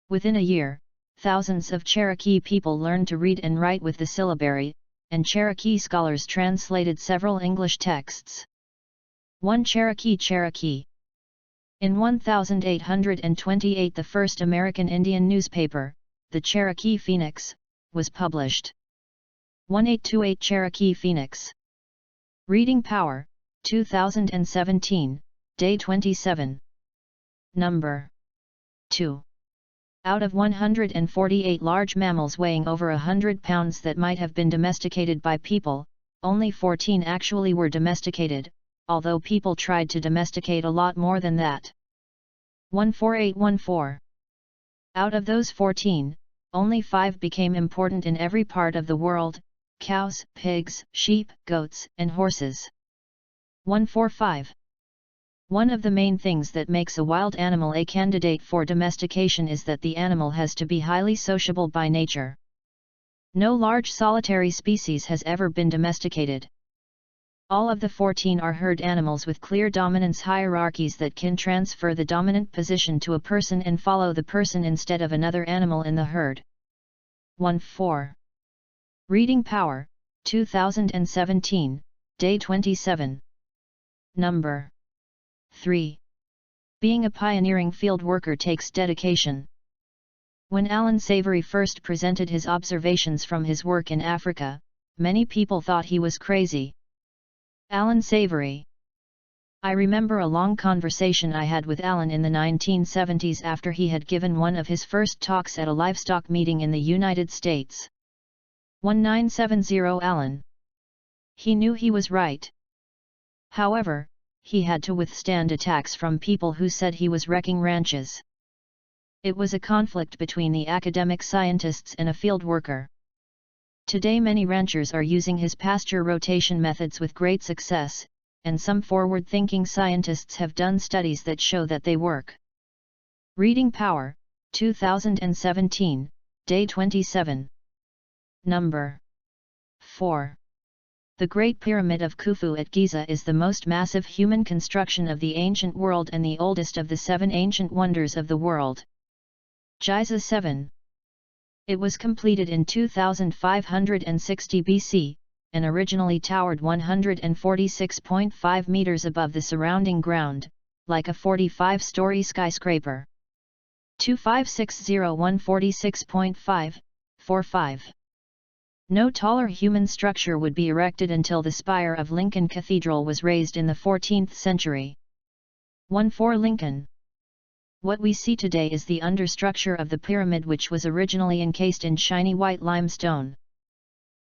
Within a year, thousands of Cherokee people learned to read and write with the syllabary, and Cherokee scholars translated several English texts. 1 Cherokee. In 1828 the first American Indian newspaper, the Cherokee Phoenix, was published. 1828 Cherokee Phoenix. Reading Power, 2017, Day 27. Number 2. Out of 148 large mammals weighing over 100 pounds that might have been domesticated by people, only 14 actually were domesticated, although people tried to domesticate a lot more than that. 14814. Out of those 14, only 5 became important in every part of the world: cows, pigs, sheep, goats, and horses. 145. One of the main things that makes a wild animal a candidate for domestication is that the animal has to be highly sociable by nature. No large solitary species has ever been domesticated. All of the 14 are herd animals with clear dominance hierarchies that can transfer the dominant position to a person and follow the person instead of another animal in the herd. 1-4. Reading Power, 2017, Day 27. Number 3. Being a pioneering field worker takes dedication. When Alan Savory first presented his observations from his work in Africa, many people thought he was crazy. Alan Savory. I remember a long conversation I had with Alan in the 1970s after he had given one of his first talks at a livestock meeting in the United States. 1970 Alan. He knew he was right. However, he had to withstand attacks from people who said he was wrecking ranches. It was a conflict between the academic scientists and a field worker. Today many ranchers are using his pasture rotation methods with great success, and some forward-thinking scientists have done studies that show that they work. Reading Power, 2017, Day 27. Number 4. The Great Pyramid of Khufu at Giza is the most massive human construction of the ancient world and the oldest of the 7 ancient wonders of the world. Giza 7. It was completed in 2560 BC, and originally towered 146.5 meters above the surrounding ground, like a 45-story skyscraper. 2560-146.5, 45. No taller human structure would be erected until the spire of Lincoln Cathedral was raised in the 14th century. 14 Lincoln. What we see today is the understructure of the pyramid, which was originally encased in shiny white limestone.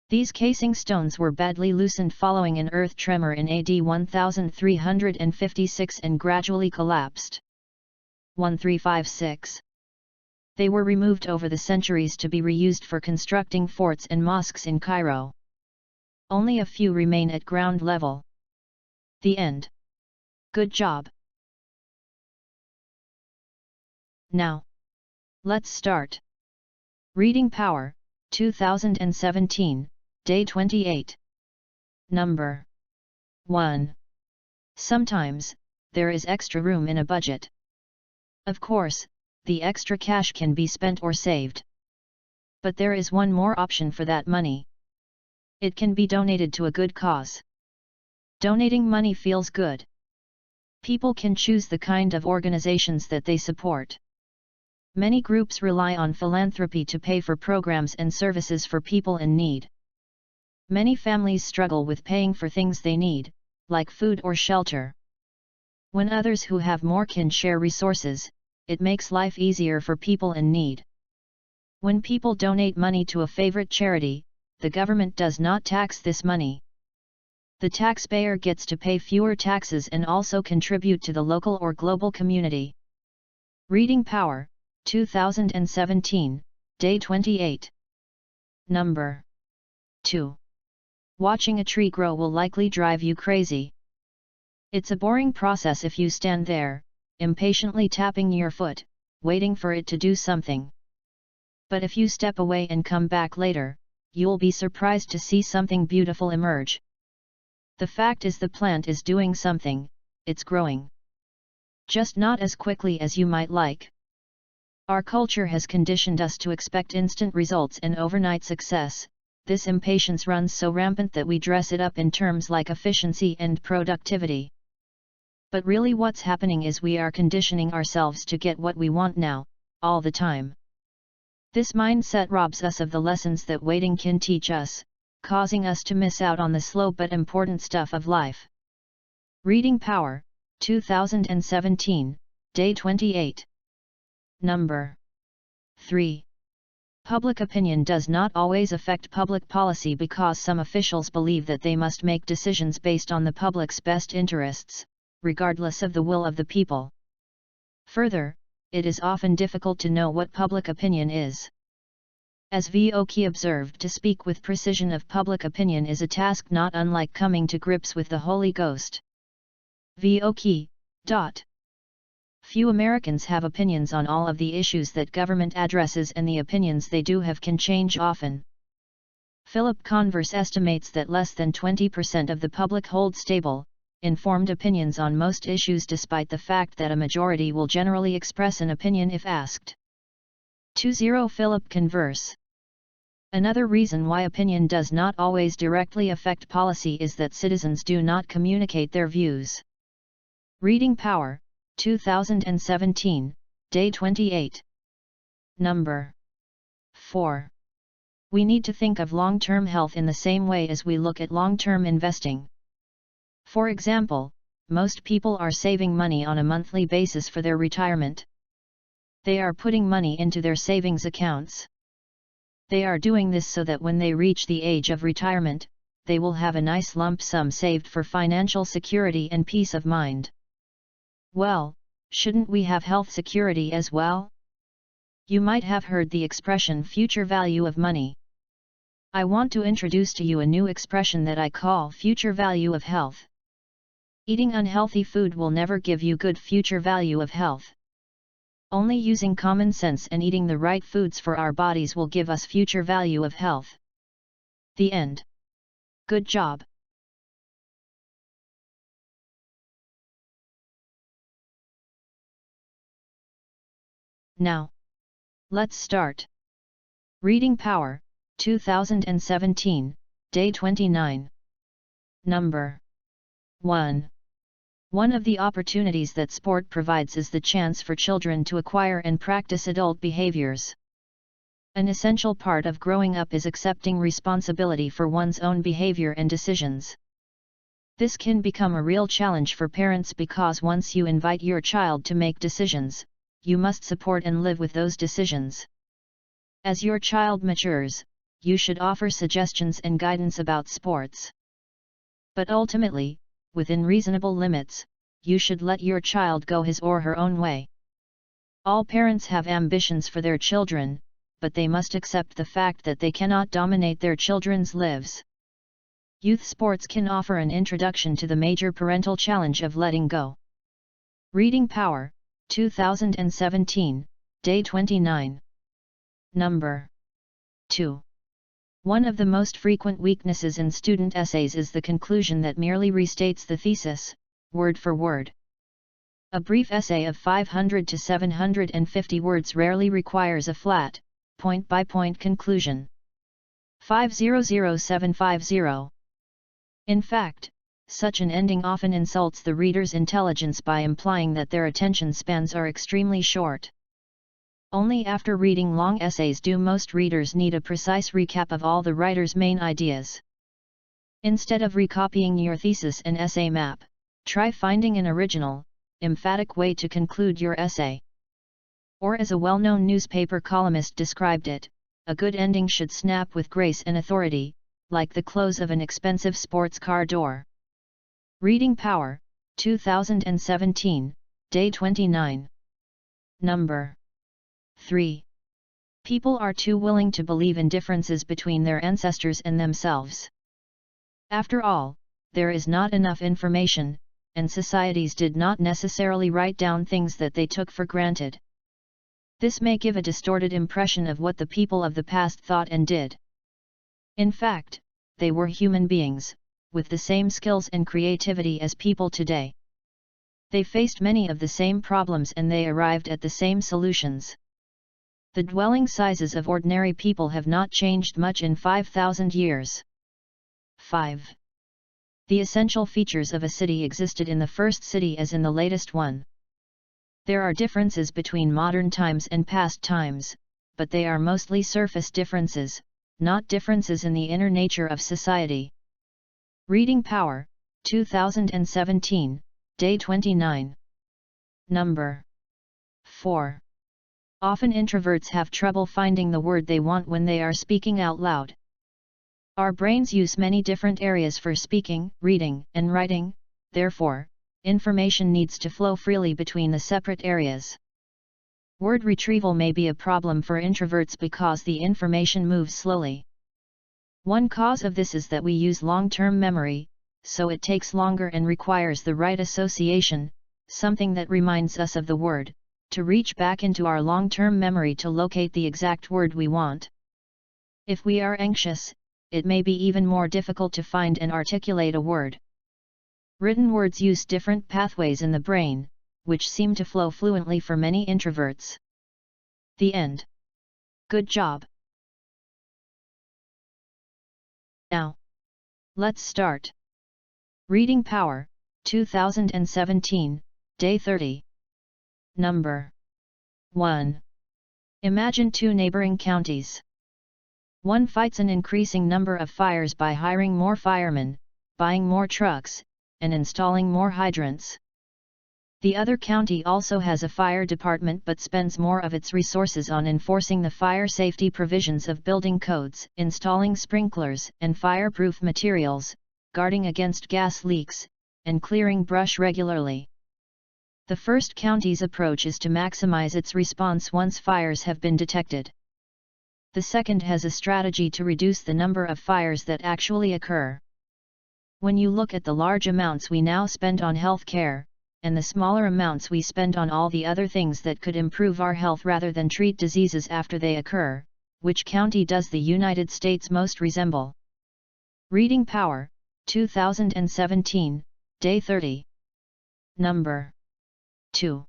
These casing stones were badly loosened following an earth tremor in AD 1356 and gradually collapsed. 1356. They were removed over the centuries to be reused for constructing forts and mosques in Cairo. Only a few remain at ground level. The end. Good job. Now, let's start. Reading Power, 2017, Day 28. Number 1. Sometimes, there is extra room in a budget. Of course, the extra cash can be spent or saved. But there is one more option for that money. It can be donated to a good cause. Donating money feels good. People can choose the kind of organizations that they support. Many groups rely on philanthropy to pay for programs and services for people in need. Many families struggle with paying for things they need, like food or shelter. When others who have more can share resources, it makes life easier for people in need. When people donate money to a favorite charity, the government does not tax this money. The taxpayer gets to pay fewer taxes and also contribute to the local or global community. Reading Power, 2017, Day 28. Number 2. Watching a tree grow will likely drive you crazy. It's a boring process if you stand there, impatiently tapping your foot, waiting for it to do something. But if you step away and come back later, you'll be surprised to see something beautiful emerge. The fact is, the plant is doing something, it's growing. Just not as quickly as you might like. Our culture has conditioned us to expect instant results and overnight success. This impatience runs so rampant that we dress it up in terms like efficiency and productivity. But really what's happening is we are conditioning ourselves to get what we want now, all the time. This mindset robs us of the lessons that waiting can teach us, causing us to miss out on the slow but important stuff of life. Reading Power, 2017, Day 28. Number 3. Public opinion does not always affect public policy because some officials believe that they must make decisions based on the public's best interests, regardless of the will of the people. Further, it is often difficult to know what public opinion is. As Khufu observed, to speak with precision of public opinion is a task not unlike coming to grips with the Holy Ghost. Khufu. Few Americans have opinions on all of the issues that government addresses, and the opinions they do have can change often. Philip Converse estimates that less than 20% of the public hold stable, informed opinions on most issues, despite the fact that a majority will generally express an opinion if asked. 20 Philip Converse. Another reason why opinion does not always directly affect policy is that citizens do not communicate their views. Reading Power, 2017, Day 28. Number 4. We need to think of long-term health in the same way as we look at long-term investing. For example, most people are saving money on a monthly basis for their retirement. They are putting money into their savings accounts. They are doing this so that when they reach the age of retirement, they will have a nice lump sum saved for financial security and peace of mind. Well, shouldn't we have health security as well? You might have heard the expression future value of money. I want to introduce to you a new expression that I call future value of health. Eating unhealthy food will never give you good future value of health. Only using common sense and eating the right foods for our bodies will give us future value of health. The end. Good job. Now, let's start. Reading Power, 2017, Day 29. Number 1. One of the opportunities that sport provides is the chance for children to acquire and practice adult behaviors. An essential part of growing up is accepting responsibility for one's own behavior and decisions. This can become a real challenge for parents because once you invite your child to make decisions, you must support and live with those decisions. As your child matures, you should offer suggestions and guidance about sports. But ultimately, within reasonable limits, you should let your child go his or her own way. All parents have ambitions for their children, but they must accept the fact that they cannot dominate their children's lives. Youth sports can offer an introduction to the major parental challenge of letting go. Reading Power, 2017, Day 29. Number 2. One of the most frequent weaknesses in student essays is the conclusion that merely restates the thesis, word for word. A brief essay of 500 to 750 words rarely requires a flat, point-by-point conclusion. 500750. In fact, such an ending often insults the reader's intelligence by implying that their attention spans are extremely short. Only after reading long essays do most readers need a precise recap of all the writer's main ideas. Instead of recopying your thesis and essay map, try finding an original, emphatic way to conclude your essay. Or as a well-known newspaper columnist described it, a good ending should snap with grace and authority, like the close of an expensive sports car door. Reading Power, 2017, Day 29. Number 3. People are too willing to believe in differences between their ancestors and themselves. After all, there is not enough information, and societies did not necessarily write down things that they took for granted. This may give a distorted impression of what the people of the past thought and did. In fact, they were human beings, with the same skills and creativity as people today. They faced many of the same problems and they arrived at the same solutions. The dwelling sizes of ordinary people have not changed much in 5,000 years. 5. The essential features of a city existed in the first city as in the latest one. There are differences between modern times and past times, but they are mostly surface differences, not differences in the inner nature of society. Reading Power, 2017, Day 29. Number 4. Often introverts have trouble finding the word they want when they are speaking out loud. Our brains use many different areas for speaking, reading, and writing, therefore, information needs to flow freely between the separate areas. Word retrieval may be a problem for introverts because the information moves slowly. One cause of this is that we use long-term memory, so it takes longer and requires the right association, something that reminds us of the word, to reach back into our long-term memory to locate the exact word we want. If we are anxious, it may be even more difficult to find and articulate a word. Written words use different pathways in the brain, which seem to flow fluently for many introverts. The end. Good job. Now, let's start. Reading Power, 2017, Day 30. Number 1. Imagine two neighboring counties. One fights an increasing number of fires by hiring more firemen, buying more trucks, and installing more hydrants. The other county also has a fire department but spends more of its resources on enforcing the fire safety provisions of building codes, installing sprinklers and fireproof materials, guarding against gas leaks, and clearing brush regularly. The first county's approach is to maximize its response once fires have been detected. The second has a strategy to reduce the number of fires that actually occur. When you look at the large amounts we now spend on health care, and the smaller amounts we spend on all the other things that could improve our health rather than treat diseases after they occur, which county does the United States most resemble? Reading Power, 2017, Day 30. Number 2.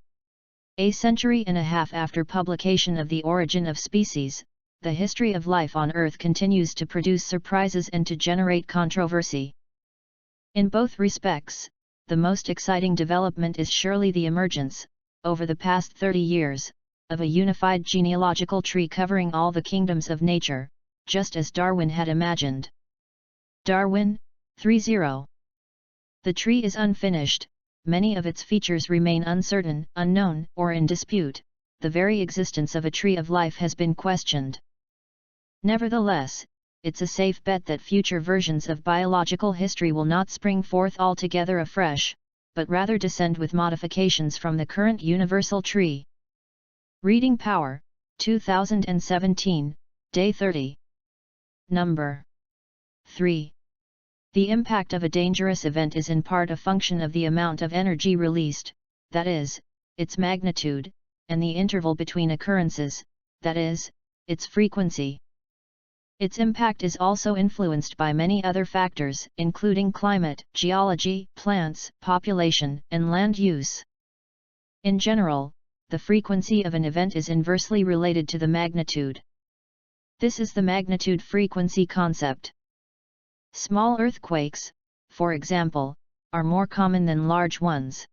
A century and a half after publication of The Origin of Species, the history of life on Earth continues to produce surprises and to generate controversy. In both respects, the most exciting development is surely the emergence, over the past 30 years, of a unified genealogical tree covering all the kingdoms of nature, just as Darwin had imagined. Darwin, 3-0. The tree is unfinished, many of its features remain uncertain, unknown, or in dispute, the very existence of a tree of life has been questioned. Nevertheless, it's a safe bet that future versions of biological history will not spring forth altogether afresh, but rather descend with modifications from the current universal tree. Reading Power, 2017, Day 30. Number 3. The impact of a dangerous event is in part a function of the amount of energy released, that is, its magnitude, and the interval between occurrences, that is, its frequency. Its impact is also influenced by many other factors, including climate, geology, plants, population, and land use. In general, the frequency of an event is inversely related to the magnitude. This is the magnitude-frequency concept. Small earthquakes, for example, are more common than large ones.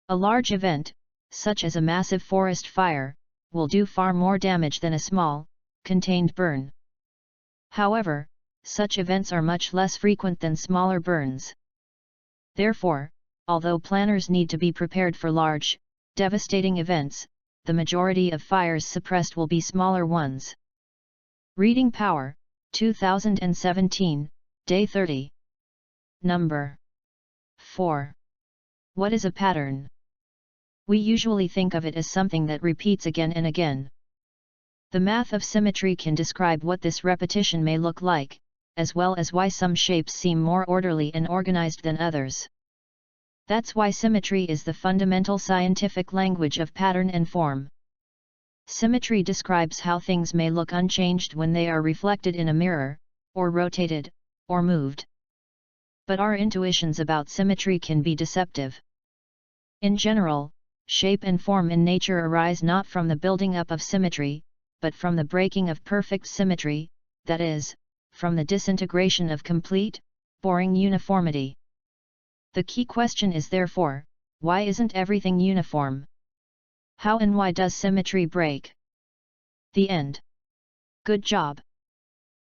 A large event, such as a massive forest fire, will do far more damage than a small, contained burn. However, such events are much less frequent than smaller burns. Therefore, although planners need to be prepared for large, devastating events, the majority of fires suppressed will be smaller ones. Reading Power, 2017, Day 30. Number 4. What is a pattern? We usually think of it as something that repeats again and again. The math of symmetry can describe what this repetition may look like, as well as why some shapes seem more orderly and organized than others. That's why symmetry is the fundamental scientific language of pattern and form. Symmetry describes how things may look unchanged when they are reflected in a mirror, or rotated, or moved. But our intuitions about symmetry can be deceptive. In general, shape and form in nature arise not from the building up of symmetry, but from the breaking of perfect symmetry, that is, from the disintegration of complete, boring uniformity. The key question is therefore, why isn't everything uniform? How and why does symmetry break? The end. Good job.